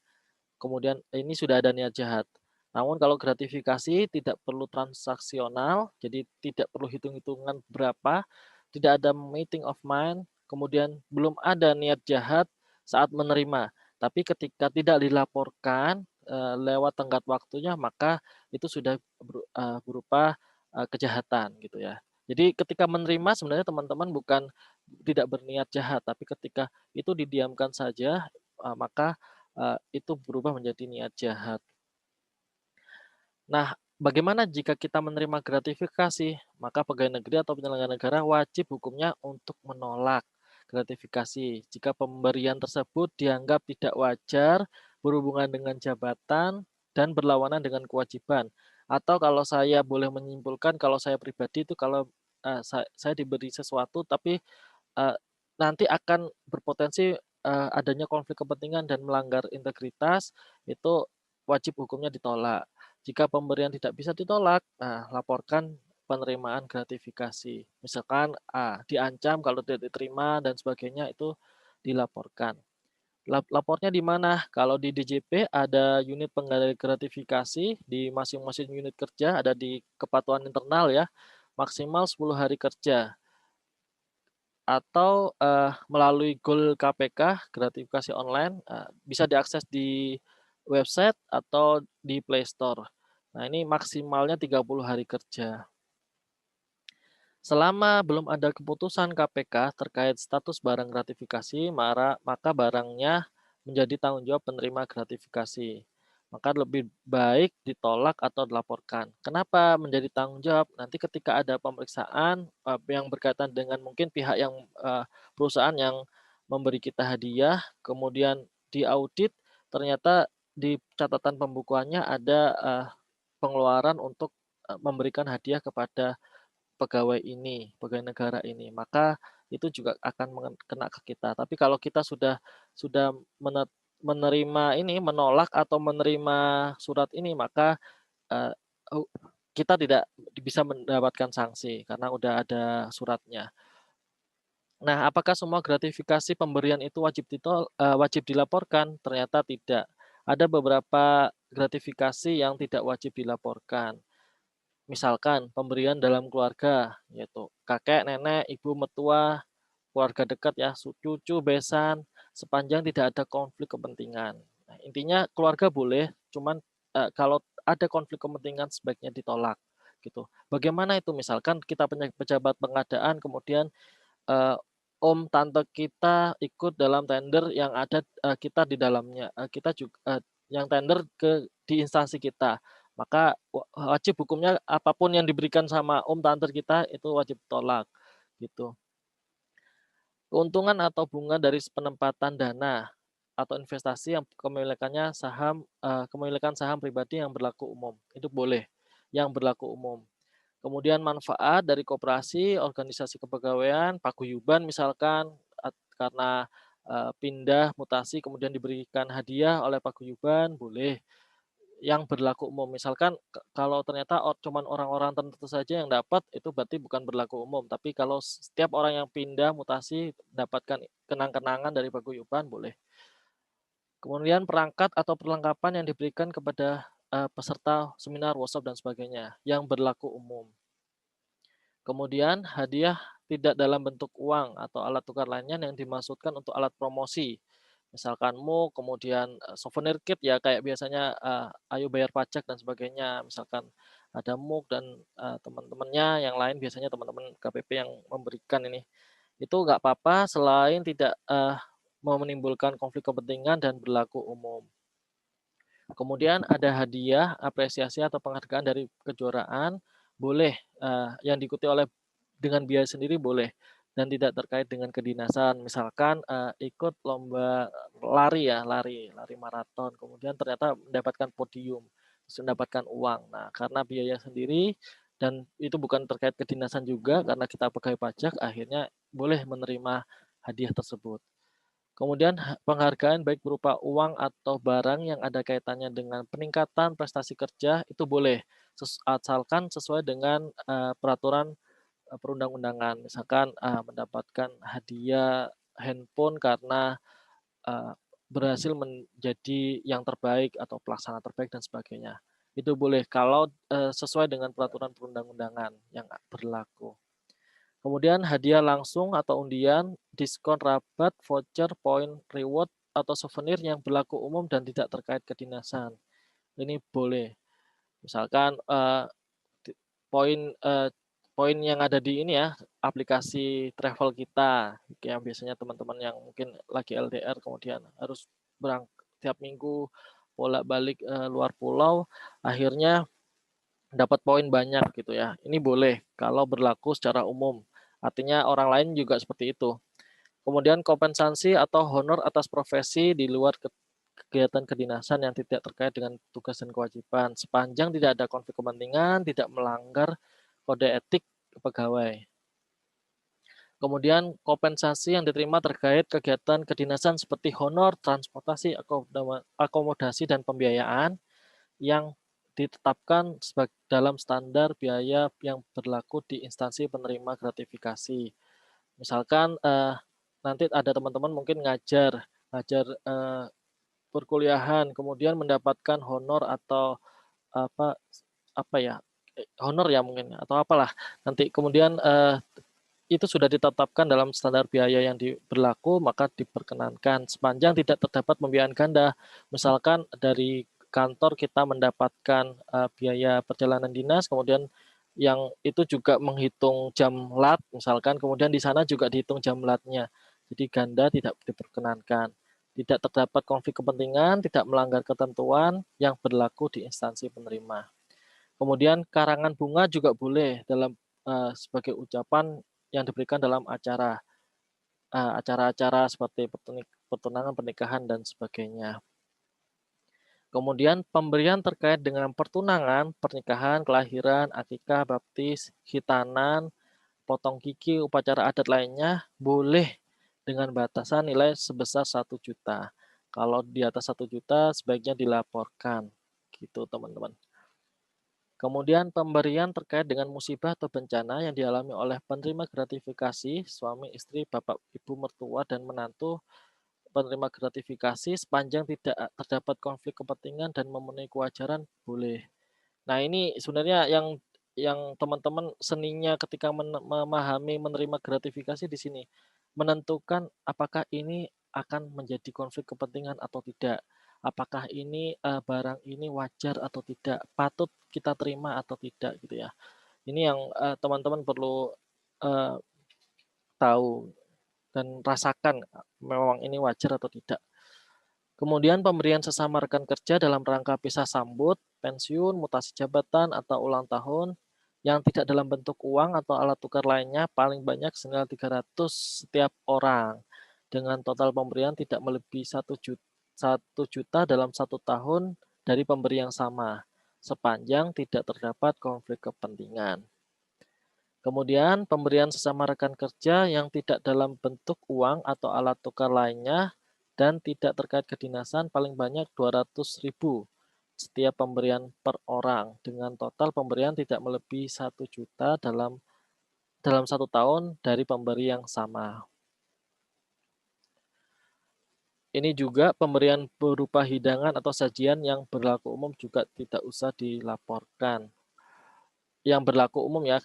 Kemudian ini sudah ada niat jahat. Namun kalau gratifikasi tidak perlu transaksional, jadi tidak perlu hitung-hitungan berapa, tidak ada meeting of mind, kemudian belum ada niat jahat saat menerima. Tapi ketika tidak dilaporkan lewat tenggat waktunya, maka itu sudah berupa kejahatan gitu ya. Jadi ketika menerima sebenarnya teman-teman bukan tidak berniat jahat, tapi ketika itu didiamkan saja, maka itu berubah menjadi niat jahat. Nah, bagaimana jika kita menerima gratifikasi? Maka pegawai negeri atau penyelenggara negara wajib hukumnya untuk menolak gratifikasi. Jika pemberian tersebut dianggap tidak wajar, berhubungan dengan jabatan, dan berlawanan dengan kewajiban. Atau kalau saya boleh menyimpulkan, kalau saya pribadi itu kalau saya diberi sesuatu, tapi nanti akan berpotensi adanya konflik kepentingan dan melanggar integritas, itu wajib hukumnya ditolak. Jika pemberian tidak bisa ditolak, laporkan penerimaan gratifikasi. Misalkan diancam kalau tidak diterima dan sebagainya, itu dilaporkan. Lapornya di mana? Kalau di DJP ada unit pengendali gratifikasi, di masing-masing unit kerja ada di kepatuhan internal ya, maksimal 10 hari kerja. Atau melalui Goal KPK, gratifikasi online, bisa diakses di website atau di Play Store. Nah, ini maksimalnya 30 hari kerja. Selama belum ada keputusan KPK terkait status barang gratifikasi, maka barangnya menjadi tanggung jawab penerima gratifikasi. Maka lebih baik ditolak atau dilaporkan. Kenapa menjadi tanggung jawab? Nanti ketika ada pemeriksaan yang berkaitan dengan mungkin pihak yang perusahaan yang memberi kita hadiah, kemudian diaudit, ternyata di catatan pembukuannya ada pengeluaran untuk memberikan hadiah kepada pegawai ini, pegawai negara ini, maka itu juga akan kena ke kita. Tapi kalau kita sudah menerima ini, menolak atau menerima surat ini, maka kita tidak bisa mendapatkan sanksi karena udah ada suratnya. Nah, apakah semua gratifikasi pemberian itu wajib dilaporkan? Ternyata tidak. Ada beberapa gratifikasi yang tidak wajib dilaporkan. Misalkan pemberian dalam keluarga, yaitu kakek, nenek, ibu, mertua, keluarga dekat ya, cucu, besan, sepanjang tidak ada konflik kepentingan. Nah, intinya keluarga boleh, cuman kalau ada konflik kepentingan sebaiknya ditolak gitu. Bagaimana itu? Misalkan kita pejabat pengadaan, kemudian eh, om tante kita ikut dalam tender yang ada kita di dalamnya, kita juga yang tender di instansi kita, maka wajib hukumnya apapun yang diberikan sama om tante kita itu wajib tolak gitu. Keuntungan atau bunga dari penempatan dana atau investasi yang kepemilikan saham pribadi yang berlaku umum itu boleh, yang berlaku umum. Kemudian manfaat dari koperasi, organisasi kepegawaian, paguyuban misalkan karena pindah mutasi kemudian diberikan hadiah oleh paguyuban boleh, yang berlaku umum. Misalkan kalau ternyata cuman orang-orang tertentu saja yang dapat, itu berarti bukan berlaku umum. Tapi kalau setiap orang yang pindah mutasi dapatkan kenang-kenangan dari paguyuban boleh. Kemudian perangkat atau perlengkapan yang diberikan kepada peserta seminar, workshop dan sebagainya yang berlaku umum. Kemudian hadiah tidak dalam bentuk uang atau alat tukar lainnya yang dimaksudkan untuk alat promosi. Misalkan mug, kemudian souvenir kit ya kayak biasanya ayo bayar pajak dan sebagainya. Misalkan ada mug dan teman-temannya yang lain biasanya teman-teman KPP yang memberikan ini. Itu nggak apa-apa selain tidak menimbulkan konflik kepentingan dan berlaku umum. Kemudian ada hadiah, apresiasi atau penghargaan dari kejuaraan boleh yang diikuti oleh dengan biaya sendiri boleh dan tidak terkait dengan kedinasan. Misalkan ikut lomba lari ya, lari maraton, kemudian ternyata mendapatkan podium, terus mendapatkan uang. Nah, karena biaya sendiri dan itu bukan terkait kedinasan juga karena kita pegawai pajak, akhirnya boleh menerima hadiah tersebut. Kemudian penghargaan baik berupa uang atau barang yang ada kaitannya dengan peningkatan prestasi kerja itu boleh asalkan sesuai dengan peraturan perundang-undangan. Misalkan mendapatkan hadiah handphone karena berhasil menjadi yang terbaik atau pelaksana terbaik dan sebagainya. Itu boleh kalau sesuai dengan peraturan perundang-undangan yang berlaku. Kemudian hadiah langsung atau undian, diskon rabat, voucher, poin reward, atau souvenir yang berlaku umum dan tidak terkait kedinasan. Ini boleh. Misalkan poin yang ada di ini ya, aplikasi travel kita, yang biasanya teman-teman yang mungkin lagi LDR kemudian harus berangkat tiap minggu bolak-balik luar pulau, akhirnya dapat poin banyak gitu ya. Ini boleh kalau berlaku secara umum. Artinya orang lain juga seperti itu. Kemudian kompensasi atau honor atas profesi di luar kegiatan kedinasan yang tidak terkait dengan tugas dan kewajiban. Sepanjang tidak ada konflik kepentingan, tidak melanggar kode etik pegawai. Kemudian kompensasi yang diterima terkait kegiatan kedinasan seperti honor, transportasi, akomodasi, dan pembiayaan yang ditetapkan dalam standar biaya yang berlaku di instansi penerima gratifikasi. Misalkan nanti ada teman-teman mungkin ngajar perkuliahan, kemudian mendapatkan honor atau apa ya honor ya mungkin atau apalah nanti kemudian itu sudah ditetapkan dalam standar biaya yang berlaku maka diperkenankan sepanjang tidak terdapat pembiayaan ganda. Misalkan dari kantor kita mendapatkan biaya perjalanan dinas, kemudian yang itu juga menghitung jam lat, misalkan, kemudian di sana juga dihitung jam latnya. Jadi ganda tidak diperkenankan. Tidak terdapat konflik kepentingan, tidak melanggar ketentuan yang berlaku di instansi penerima. Kemudian karangan bunga juga boleh dalam sebagai ucapan yang diberikan dalam acara-acara seperti pertunangan, pernikahan, dan sebagainya. Kemudian pemberian terkait dengan pertunangan, pernikahan, kelahiran, akikah, baptis, khitanan, potong gigi, upacara adat lainnya boleh dengan batasan nilai sebesar 1 juta. Kalau di atas 1 juta sebaiknya dilaporkan. Gitu teman-teman. Kemudian pemberian terkait dengan musibah atau bencana yang dialami oleh penerima gratifikasi, suami, istri, bapak, ibu, mertua, dan menantu penerima gratifikasi sepanjang tidak terdapat konflik kepentingan dan memenuhi kewajaran boleh. Nah, ini sebenarnya yang teman-teman seninya ketika memahami menerima gratifikasi di sini, menentukan apakah ini akan menjadi konflik kepentingan atau tidak. Apakah ini barang ini wajar atau tidak, patut kita terima atau tidak gitu ya. Ini yang teman-teman perlu tahu dan rasakan memang ini wajar atau tidak. Kemudian pemberian sesama rekan kerja dalam rangka pisah sambut, pensiun, mutasi jabatan, atau ulang tahun yang tidak dalam bentuk uang atau alat tukar lainnya paling banyak senilai 300 setiap orang dengan total pemberian tidak melebihi 1 juta dalam 1 tahun dari pemberi yang sama sepanjang tidak terdapat konflik kepentingan. Kemudian pemberian sesama rekan kerja yang tidak dalam bentuk uang atau alat tukar lainnya dan tidak terkait kedinasan paling banyak 200.000 setiap pemberian per orang dengan total pemberian tidak melebihi 1 juta dalam 1 tahun dari pemberi yang sama. Ini juga pemberian berupa hidangan atau sajian yang berlaku umum juga tidak usah dilaporkan. Yang berlaku umum ya,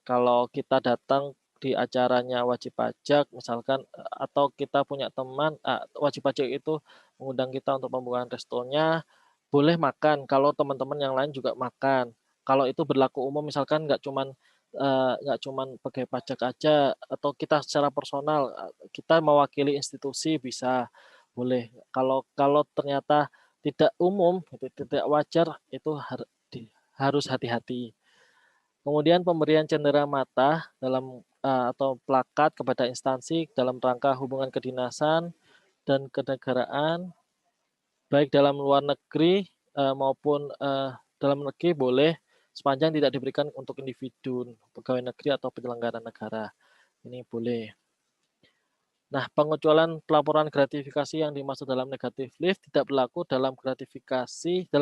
kalau kita datang di acaranya wajib pajak misalkan atau kita punya teman wajib pajak itu mengundang kita untuk pembukaan restonya, boleh makan kalau teman-teman yang lain juga makan. Kalau itu berlaku umum misalkan nggak cuman pegawai pajak aja atau kita secara personal kita mewakili institusi bisa boleh. Kalau ternyata tidak umum, tidak wajar itu harus hati-hati. Kemudian pemberian cendera mata dalam atau plakat kepada instansi dalam rangka hubungan kedinasan dan kenegaraan baik dalam luar negeri maupun dalam negeri boleh sepanjang tidak diberikan untuk individu, pegawai negeri atau penyelenggara negara. Ini boleh. Nah, pengecualian pelaporan gratifikasi yang dimaksud dalam negatif leave tidak berlaku dalam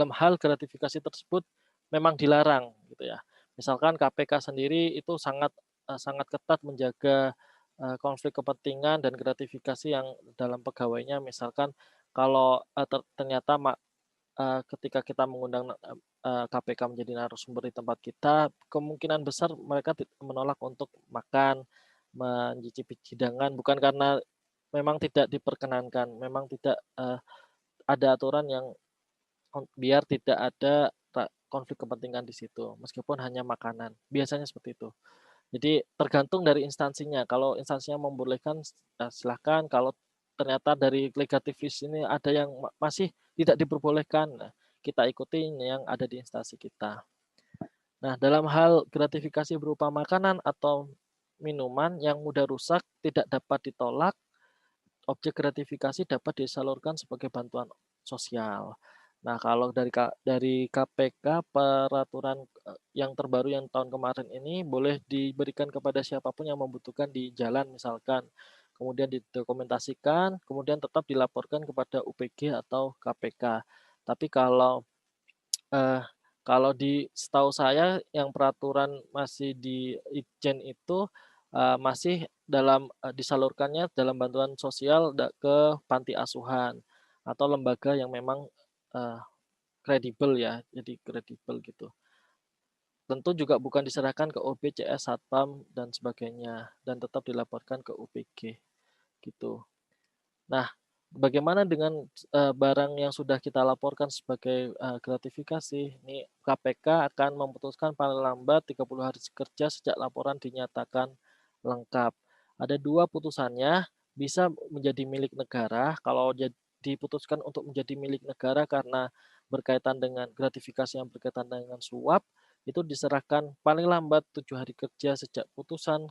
hal gratifikasi tersebut memang dilarang gitu ya. Misalkan KPK sendiri itu sangat ketat menjaga konflik kepentingan dan gratifikasi yang dalam pegawainya. Misalkan kalau ternyata ketika kita mengundang KPK menjadi narasumber di tempat kita, kemungkinan besar mereka menolak untuk makan, mencicipi hidangan, bukan karena memang tidak diperkenankan, memang tidak ada aturan yang biar tidak ada konflik kepentingan di situ, meskipun hanya makanan. Biasanya seperti itu. Jadi tergantung dari instansinya. Kalau instansinya membolehkan, silahkan. Kalau ternyata dari legativis ini ada yang masih tidak diperbolehkan, nah, kita ikuti yang ada di instansi kita. Nah, dalam hal gratifikasi berupa makanan atau minuman yang mudah rusak tidak dapat ditolak, objek gratifikasi dapat disalurkan sebagai bantuan sosial. Nah, kalau dari KPK peraturan yang terbaru yang tahun kemarin ini boleh diberikan kepada siapapun yang membutuhkan di jalan misalkan, kemudian didokumentasikan, kemudian tetap dilaporkan kepada UPG atau KPK. Tapi kalau setahu saya yang peraturan masih di Itjen itu masih disalurkannya dalam bantuan sosial ke panti asuhan atau lembaga yang memang kredibel ya, jadi kredibel gitu. Tentu juga bukan diserahkan ke OB, CS, Satpam dan sebagainya dan tetap dilaporkan ke UPG gitu. Nah, bagaimana dengan barang yang sudah kita laporkan sebagai gratifikasi? Ini KPK akan memutuskan paling lambat 30 hari kerja sejak laporan dinyatakan lengkap. Ada 2 putusannya, bisa menjadi milik negara. Kalau diputuskan untuk menjadi milik negara karena berkaitan dengan gratifikasi yang berkaitan dengan suap, itu diserahkan paling lambat 7 hari kerja sejak putusan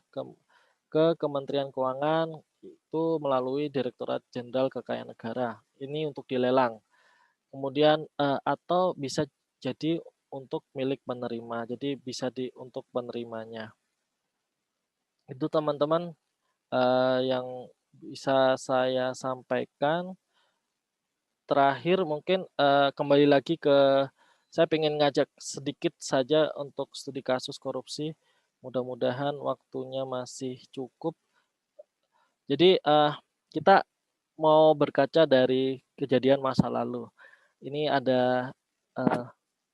ke Kementerian Keuangan itu melalui Direktorat Jenderal Kekayaan Negara. Ini untuk dilelang. Kemudian atau bisa jadi untuk milik penerima. Jadi bisa untuk penerimanya. Itu teman-teman yang bisa saya sampaikan. Terakhir mungkin kembali lagi ke saya ingin ngajak sedikit saja untuk studi kasus korupsi. Mudah-mudahan waktunya masih cukup. Jadi kita mau berkaca dari kejadian masa lalu. Ini ada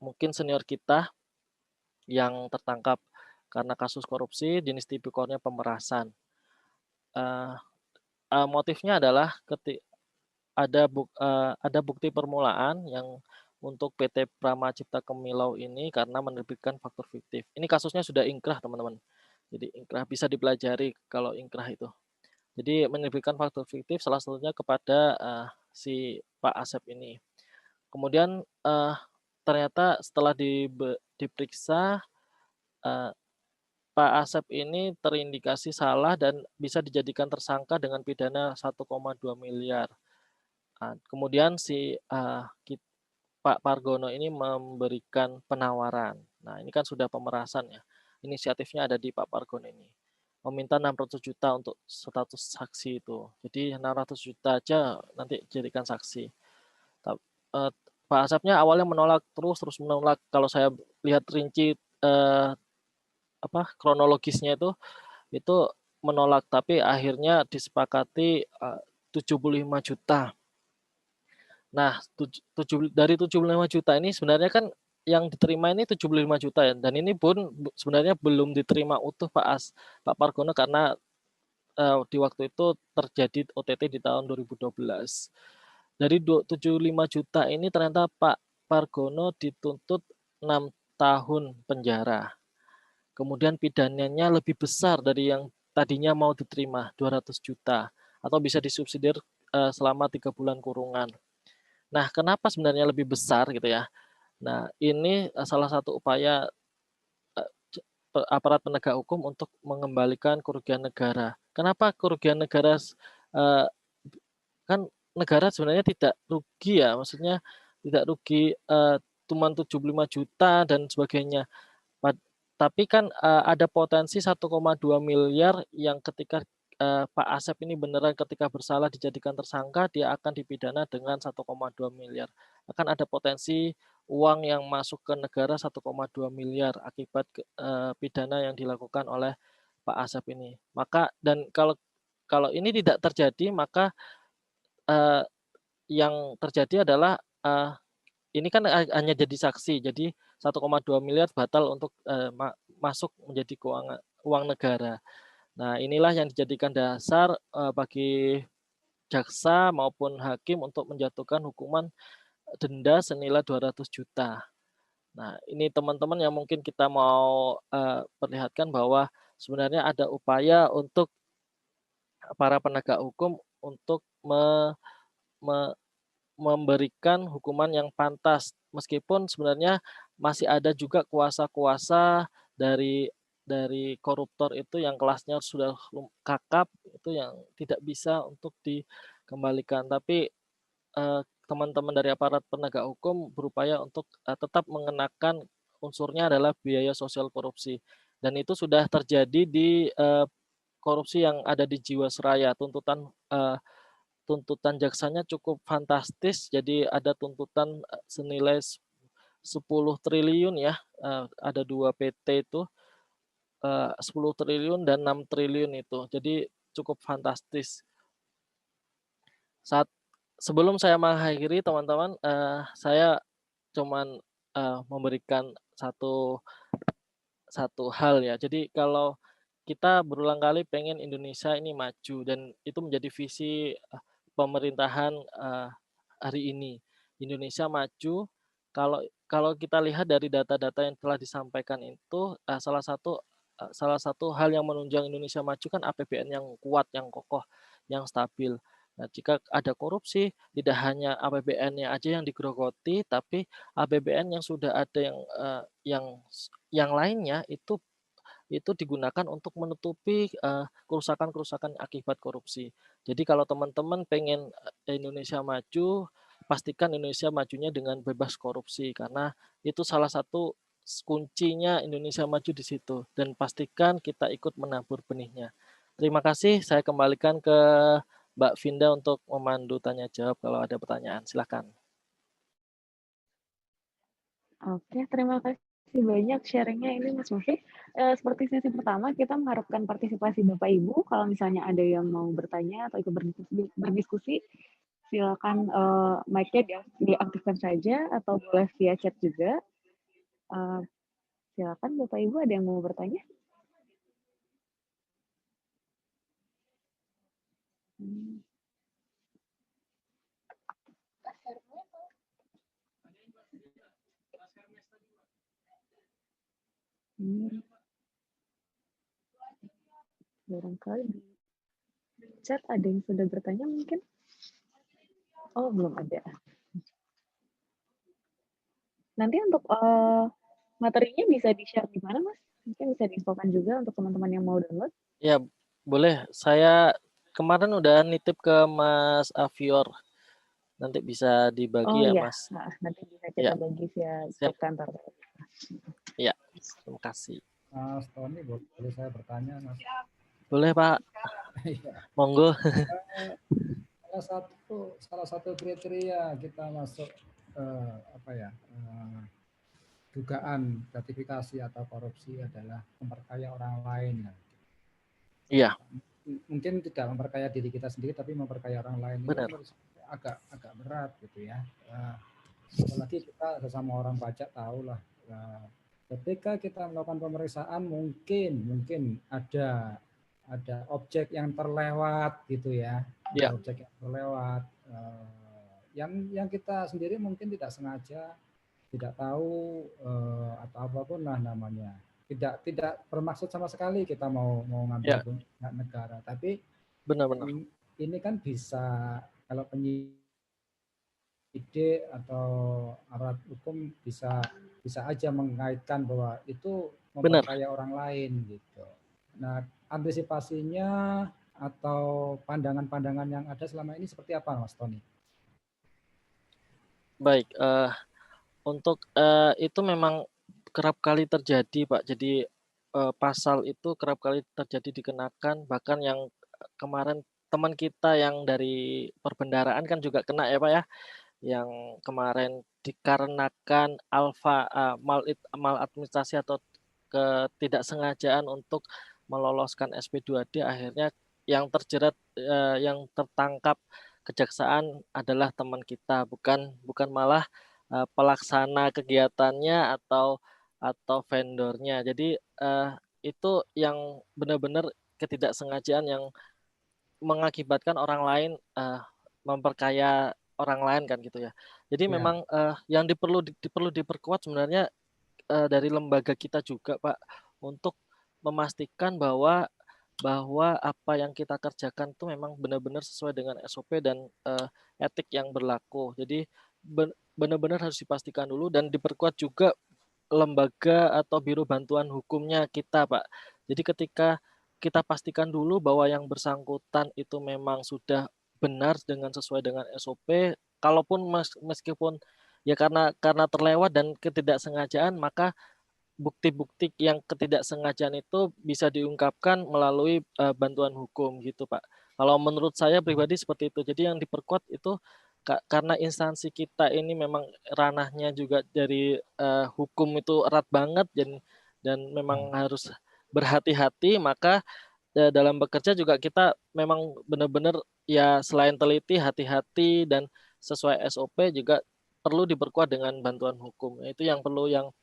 mungkin senior kita yang tertangkap karena kasus korupsi, jenis tipikornya pemerasan. Motifnya adalah ada bukti permulaan yang untuk PT Prama Cipta Kemilau ini karena menerbitkan faktur fiktif. Ini kasusnya sudah ingkrah, teman-teman. Jadi ingkrah bisa dipelajari kalau ingkrah itu. Jadi menerbitkan faktur fiktif salah satunya kepada si Pak Asep ini. Kemudian ternyata setelah diperiksa Pak Asep ini terindikasi salah dan bisa dijadikan tersangka dengan pidana 1,2 miliar. Kemudian si Pak Pargono ini memberikan penawaran. Nah, ini kan sudah pemerasan ya. Inisiatifnya ada di Pak Pargono ini. Meminta 600 juta untuk status saksi itu. Jadi 600 juta aja nanti jadikan saksi. Pak Asepnya awalnya menolak terus menolak. Kalau saya lihat rinci kronologisnya itu menolak, tapi akhirnya disepakati 75 juta. Nah, dari 75 juta ini sebenarnya kan yang diterima ini 75 juta ya, dan ini pun sebenarnya belum diterima utuh Pak Pargono karena di waktu itu terjadi OTT di tahun 2012. Dari 75 juta ini ternyata Pak Pargono dituntut 6 tahun penjara. Kemudian pidananya lebih besar dari yang tadinya mau diterima, 200 juta, atau bisa disubsidir selama 3 bulan kurungan. Nah, kenapa sebenarnya lebih besar gitu ya? Nah, ini salah satu upaya aparat penegak hukum untuk mengembalikan kerugian negara. Kenapa kerugian negara? Kan negara sebenarnya tidak rugi ya, maksudnya tidak rugi cuma 75 juta dan sebagainya. Tapi kan ada potensi 1,2 miliar yang ketika Pak Asep ini beneran ketika bersalah dijadikan tersangka, dia akan dipidana dengan 1,2 miliar. Akan ada potensi uang yang masuk ke negara 1,2 miliar akibat pidana yang dilakukan oleh Pak Asep ini. Maka dan kalau ini tidak terjadi, maka yang terjadi adalah ini kan hanya jadi saksi, jadi 1,2 miliar batal untuk masuk menjadi uang negara. Nah, inilah yang dijadikan dasar bagi jaksa maupun hakim untuk menjatuhkan hukuman denda senilai 200 juta. Nah, ini teman-teman yang mungkin kita mau perlihatkan bahwa sebenarnya ada upaya untuk para penegak hukum untuk memberikan hukuman yang pantas, meskipun sebenarnya masih ada juga kuasa-kuasa dari koruptor itu yang kelasnya sudah kakap, itu yang tidak bisa untuk dikembalikan. Tapi teman-teman dari aparat penegak hukum berupaya untuk tetap mengenakan unsurnya adalah biaya sosial korupsi. Dan itu sudah terjadi di korupsi yang ada di Jiwasraya. Tuntutan jaksanya cukup fantastis, jadi ada tuntutan senilai 10 triliun ya, ada 2 PT itu 10 triliun dan 6 triliun itu, jadi cukup fantastis. Sebelum saya mengakhiri teman-teman, saya cuman memberikan satu hal ya. Jadi kalau kita berulang kali pengen Indonesia ini maju dan itu menjadi visi pemerintahan hari ini. Indonesia maju. Kalau kita lihat dari data-data yang telah disampaikan itu salah satu hal yang menunjang Indonesia maju kan APBN yang kuat, yang kokoh, yang stabil. Nah, jika ada korupsi, tidak hanya APBN-nya aja yang digerogoti, tapi APBN yang sudah ada yang lainnya itu digunakan untuk menutupi kerusakan-kerusakan akibat korupsi. Jadi kalau teman-teman pengen Indonesia maju, pastikan Indonesia majunya dengan bebas korupsi, karena itu salah satu kuncinya Indonesia maju di situ, dan pastikan kita ikut menabur benihnya. Terima kasih, saya kembalikan ke Mbak Vinda untuk memandu tanya jawab kalau ada pertanyaan. Silakan. Oke, terima kasih banyak sharingnya ini Mas Mufid. Seperti sesi pertama kita mengharapkan partisipasi Bapak Ibu, kalau misalnya ada yang mau bertanya atau ikut berdiskusi, silakan mic-nya diaktifkan saja atau boleh via chat juga. Silakan Bapak Ibu ada yang mau bertanya? Hmm. Hmm. Barangkali di chat ada yang sudah bertanya mungkin? Oh, belum ada. Nanti untuk materinya bisa di-share di mana, Mas? Mungkin bisa diinfokan juga untuk teman-teman yang mau download. Ya, boleh. Saya kemarin udah nitip ke Mas Avior. Nanti bisa dibagi Oh ya, iya, Mas. nanti bisa Ya, kita bagi via siap. grup kantor. Ya, terima kasih. Mas Tony, boleh saya bertanya, Mas? Boleh, Pak. Iya. Monggo. Salah satu kriteria kita masuk dugaan gratifikasi atau korupsi adalah memperkaya orang lain. Iya, Mungkin tidak memperkaya diri kita sendiri, tapi memperkaya orang lain. Itu benar. menurut saya agak berat gitu ya. Apalagi kita sesama orang pajak tahulah. Ketika kita melakukan pemeriksaan mungkin ada objek yang terlewat gitu ya. Ada Ya, objek yang terlewat. Yang kita sendiri mungkin tidak sengaja, tidak tahu atau apapun lah namanya. Tidak bermaksud sama sekali kita mau ngambil ya, hak negara, tapi benar-benar. ini kan bisa, kalau penyidik atau aparat hukum bisa aja mengaitkan bahwa itu Benar. memperkaya orang lain gitu. Nah, antisipasinya atau pandangan-pandangan yang ada selama ini seperti apa, Mas Tony? Baik, untuk itu memang kerap kali terjadi, Pak. Jadi pasal itu kerap kali terjadi dikenakan, bahkan yang kemarin teman kita yang dari perbendaraan kan juga kena ya, Pak ya. Yang kemarin dikarenakan maladministrasi atau ketidaksengajaan untuk meloloskan SP2D, akhirnya yang terjerat yang tertangkap kejaksaan adalah teman kita, bukan malah pelaksana kegiatannya atau vendornya. Jadi itu yang benar-benar ketidaksengajaan yang mengakibatkan orang lain memperkaya orang lain kan gitu ya. Jadi Ya. memang yang perlu diperkuat sebenarnya dari lembaga kita juga, Pak, untuk memastikan bahwa apa yang kita kerjakan itu memang benar-benar sesuai dengan SOP dan etik yang berlaku. Jadi benar-benar harus dipastikan dulu dan diperkuat juga lembaga atau biro bantuan hukumnya kita, Pak. Jadi ketika kita pastikan dulu bahwa yang bersangkutan itu memang sudah benar sesuai dengan SOP, kalaupun meskipun ya karena terlewat dan ketidaksengajaan, maka bukti-bukti yang ketidaksengajaan itu bisa diungkapkan melalui bantuan hukum gitu, Pak. Kalau menurut saya pribadi seperti itu. Jadi yang diperkuat itu karena instansi kita ini memang ranahnya juga dari hukum itu erat banget dan memang harus berhati-hati, maka dalam bekerja juga kita memang benar-benar ya selain teliti, hati-hati dan sesuai SOP juga perlu diperkuat dengan bantuan hukum. Itu yang perlu yang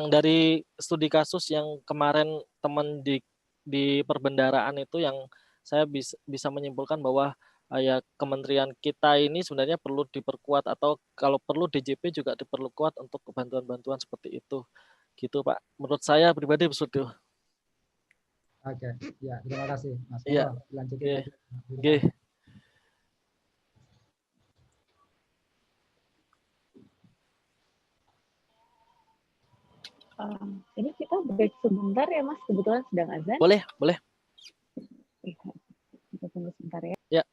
dari studi kasus yang kemarin teman di perbendaraan itu yang saya bisa menyimpulkan bahwa ya kementerian kita ini sebenarnya perlu diperkuat atau kalau perlu DJP juga diperkuat untuk bantuan-bantuan seperti itu. Gitu, Pak. Menurut saya pribadi begitu. Oke, ya terima kasih, Mas. Iya. Monggo dilanjutin Oke. lagi. Oke. Ini kita break sebentar ya Mas, kebetulan sedang azan. Boleh, boleh. Kita tunggu sebentar ya. Ya.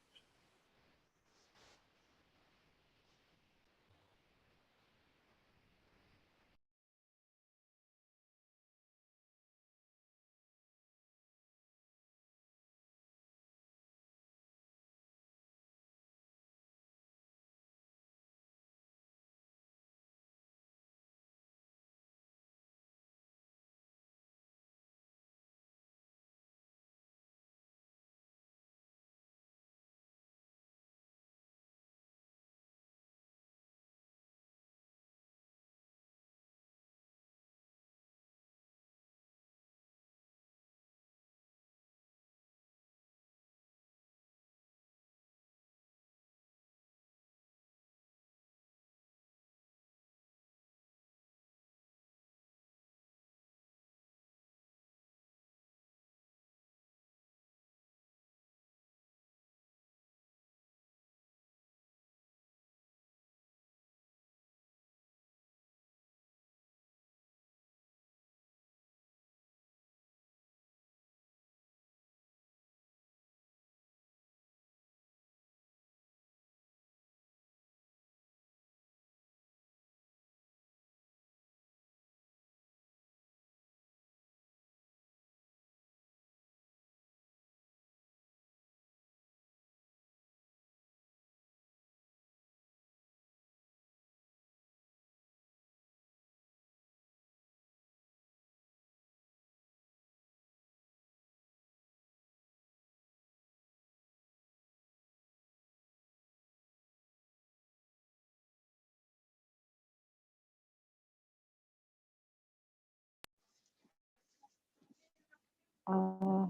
Eh,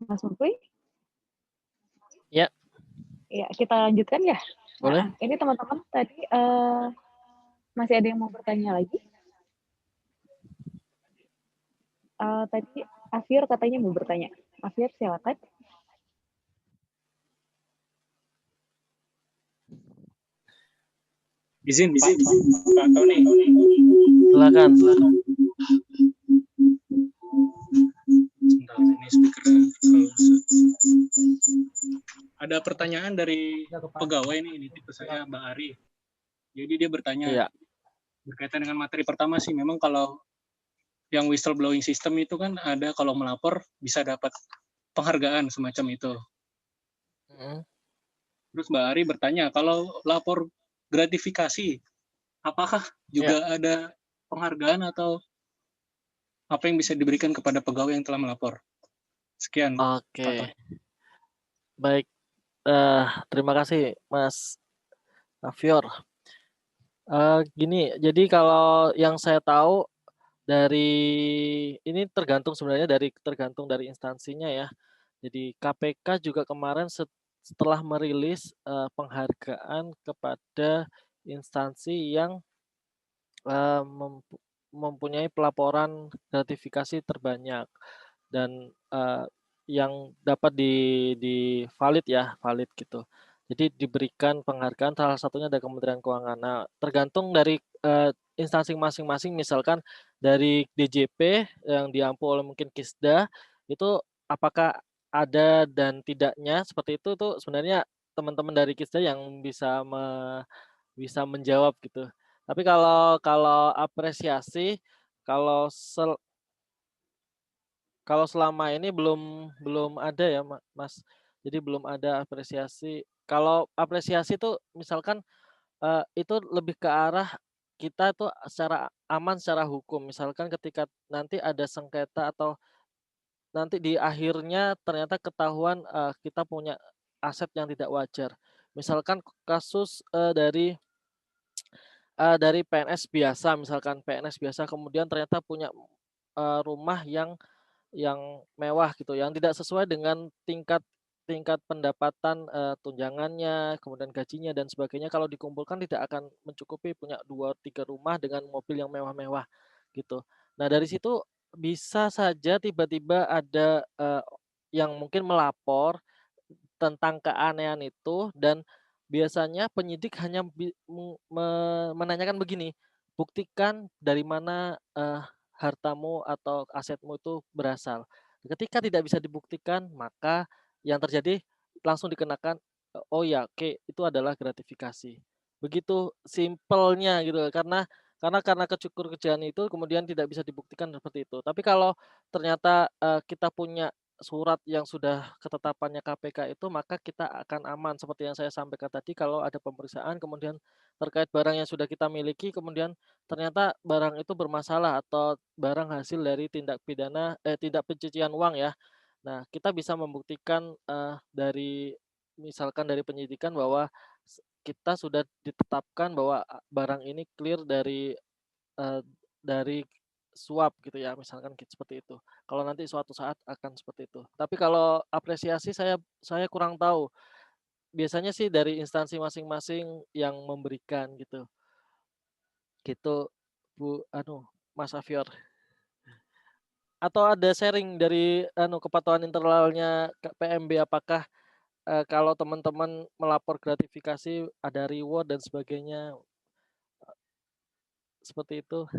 Mas Mufri, Ya, ya kita lanjutkan ya. boleh. Ini teman-teman tadi masih ada yang mau bertanya lagi? Tadi Afir katanya mau bertanya. Afir, silakan. Izin Pak Tony. Silakan. Sebentar, ini speaker. Ada pertanyaan dari pegawai ini tipe saya Mbak Ari. Jadi dia bertanya Iya. berkaitan dengan materi pertama sih, memang kalau yang whistleblowing system itu kan ada kalau melapor bisa dapat penghargaan semacam itu. Terus Mbak Ari bertanya, kalau lapor gratifikasi, apakah juga ada penghargaan atau apa yang bisa diberikan kepada pegawai yang telah melapor? Sekian. Oke. Baik. Terima kasih Mas Afior. Gini, jadi kalau yang saya tahu dari ini tergantung dari instansinya ya. Jadi KPK juga kemarin setelah merilis penghargaan kepada instansi yang mempunyai pelaporan gratifikasi terbanyak dan yang dapat di valid gitu. Jadi diberikan penghargaan salah satunya dari Kementerian Keuangan. Nah, tergantung dari instansi masing-masing, misalkan dari DJP yang diampu oleh mungkin Kisda itu apakah ada dan tidaknya seperti itu tuh sebenarnya teman-teman dari Kisda yang bisa menjawab gitu. Tapi kalau apresiasi kalau selama ini belum ada ya Mas. Jadi belum ada apresiasi. Kalau apresiasi itu misalkan itu lebih ke arah kita tuh secara aman secara hukum. Misalkan ketika nanti ada sengketa atau nanti di akhirnya ternyata ketahuan kita punya aset yang tidak wajar. Misalkan kasus dari PNS biasa, misalkan PNS biasa kemudian ternyata punya rumah yang mewah gitu, yang tidak sesuai dengan tingkat pendapatan, tunjangannya, kemudian gajinya dan sebagainya, kalau dikumpulkan tidak akan mencukupi punya 2, 3 rumah dengan mobil yang mewah-mewah, gitu. Nah, dari situ bisa saja tiba-tiba ada, yang mungkin melapor tentang keanehan itu dan biasanya penyidik hanya menanyakan begini, "Buktikan dari mana, hartamu atau asetmu itu berasal." Ketika tidak bisa dibuktikan, maka yang terjadi langsung dikenakan, "Oh ya, oke, itu adalah gratifikasi." Begitu simpelnya gitu, karena kecukur-kerjaan itu kemudian tidak bisa dibuktikan seperti itu. Tapi kalau ternyata, kita punya surat yang sudah ketetapannya KPK itu, maka kita akan aman seperti yang saya sampaikan tadi kalau ada pemeriksaan kemudian terkait barang yang sudah kita miliki kemudian ternyata barang itu bermasalah atau barang hasil dari tindak pencucian uang ya. Nah, kita bisa membuktikan, misalkan dari penyidikan bahwa kita sudah ditetapkan bahwa barang ini clear dari suap gitu ya, misalkan seperti itu. Kalau nanti suatu saat akan seperti itu. Tapi kalau apresiasi saya kurang tahu. Biasanya sih dari instansi masing-masing yang memberikan gitu. Gitu, Mas Afior. Atau ada sharing dari kepatuhan internalnya PMB, apakah kalau teman-teman melapor gratifikasi ada reward dan sebagainya, seperti itu?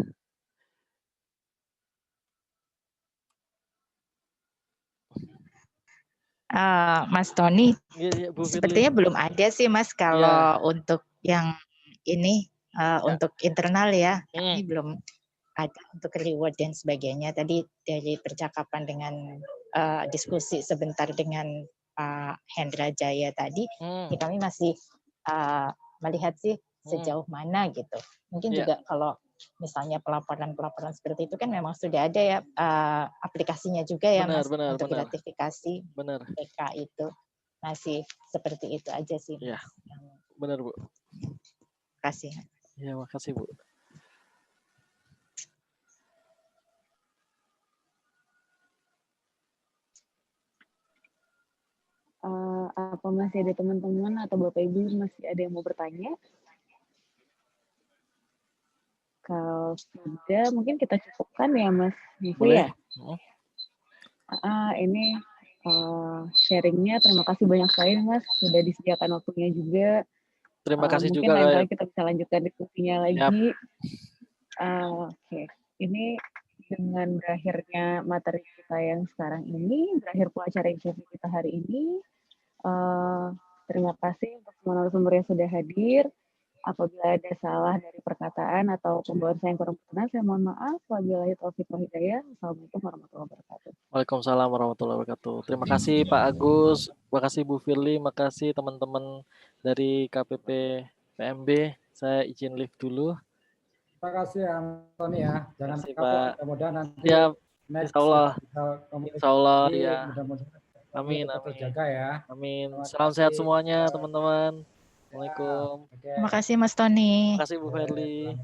Mas Tony, Iya, Bu Firly. sepertinya belum ada sih Mas kalau untuk yang ini untuk internal ya, ini belum ada untuk reward dan sebagainya. Tadi dari percakapan dengan diskusi sebentar dengan Pak Hendra Jaya tadi, ya kami masih melihat sih sejauh mana gitu. Mungkin juga kalau misalnya pelaporan seperti itu kan memang sudah ada ya aplikasinya juga ya Mas untuk gratifikasi PK itu. Masih seperti itu aja sih. Iya, benar Bu. Terima kasih. Ya, makasih Bu. Apa masih ada teman-teman atau Bapak Ibu masih ada yang mau bertanya? Kalau sudah, mungkin kita cukupkan ya Mas Yusri Boleh. ya. Ini sharingnya terima kasih banyak sekali Mas, sudah disediakan waktunya juga. Terima kasih Mungkin juga lain Kak. kali kita bisa lanjutkan diskusinya lagi. Oke, ini dengan berakhirnya materi kita yang sekarang ini, berakhir pula acara interview kita hari ini. Terima kasih untuk semua narasumber yang sudah hadir. Apabila ada salah dari perkataan atau pembawaan saya yang kurang berkenan, saya mohon maaf. Wabillahi taufiq wal hidayah. Assalamualaikum warahmatullahi wabarakatuh. Waalaikumsalam warahmatullahi wabarakatuh. Terima kasih Pak Agus, terima kasih Bu Firly, terima kasih teman-teman dari KPP PMB. Saya izin live dulu. Terima kasih Antoni ya. Jangan Terima kasih, kapok, Pak. mudah-mudahan nanti Ya, next insya Allah. kita bisa komunikasi, Insya Allah, ya. mudah-mudahan Amin, tetap amin. terjaga ya. Amin. Terima Salam sehat kasih. semuanya teman-teman. Assalamualaikum. Oke. Terima kasih Mas Tony. Terima kasih Bu Firly.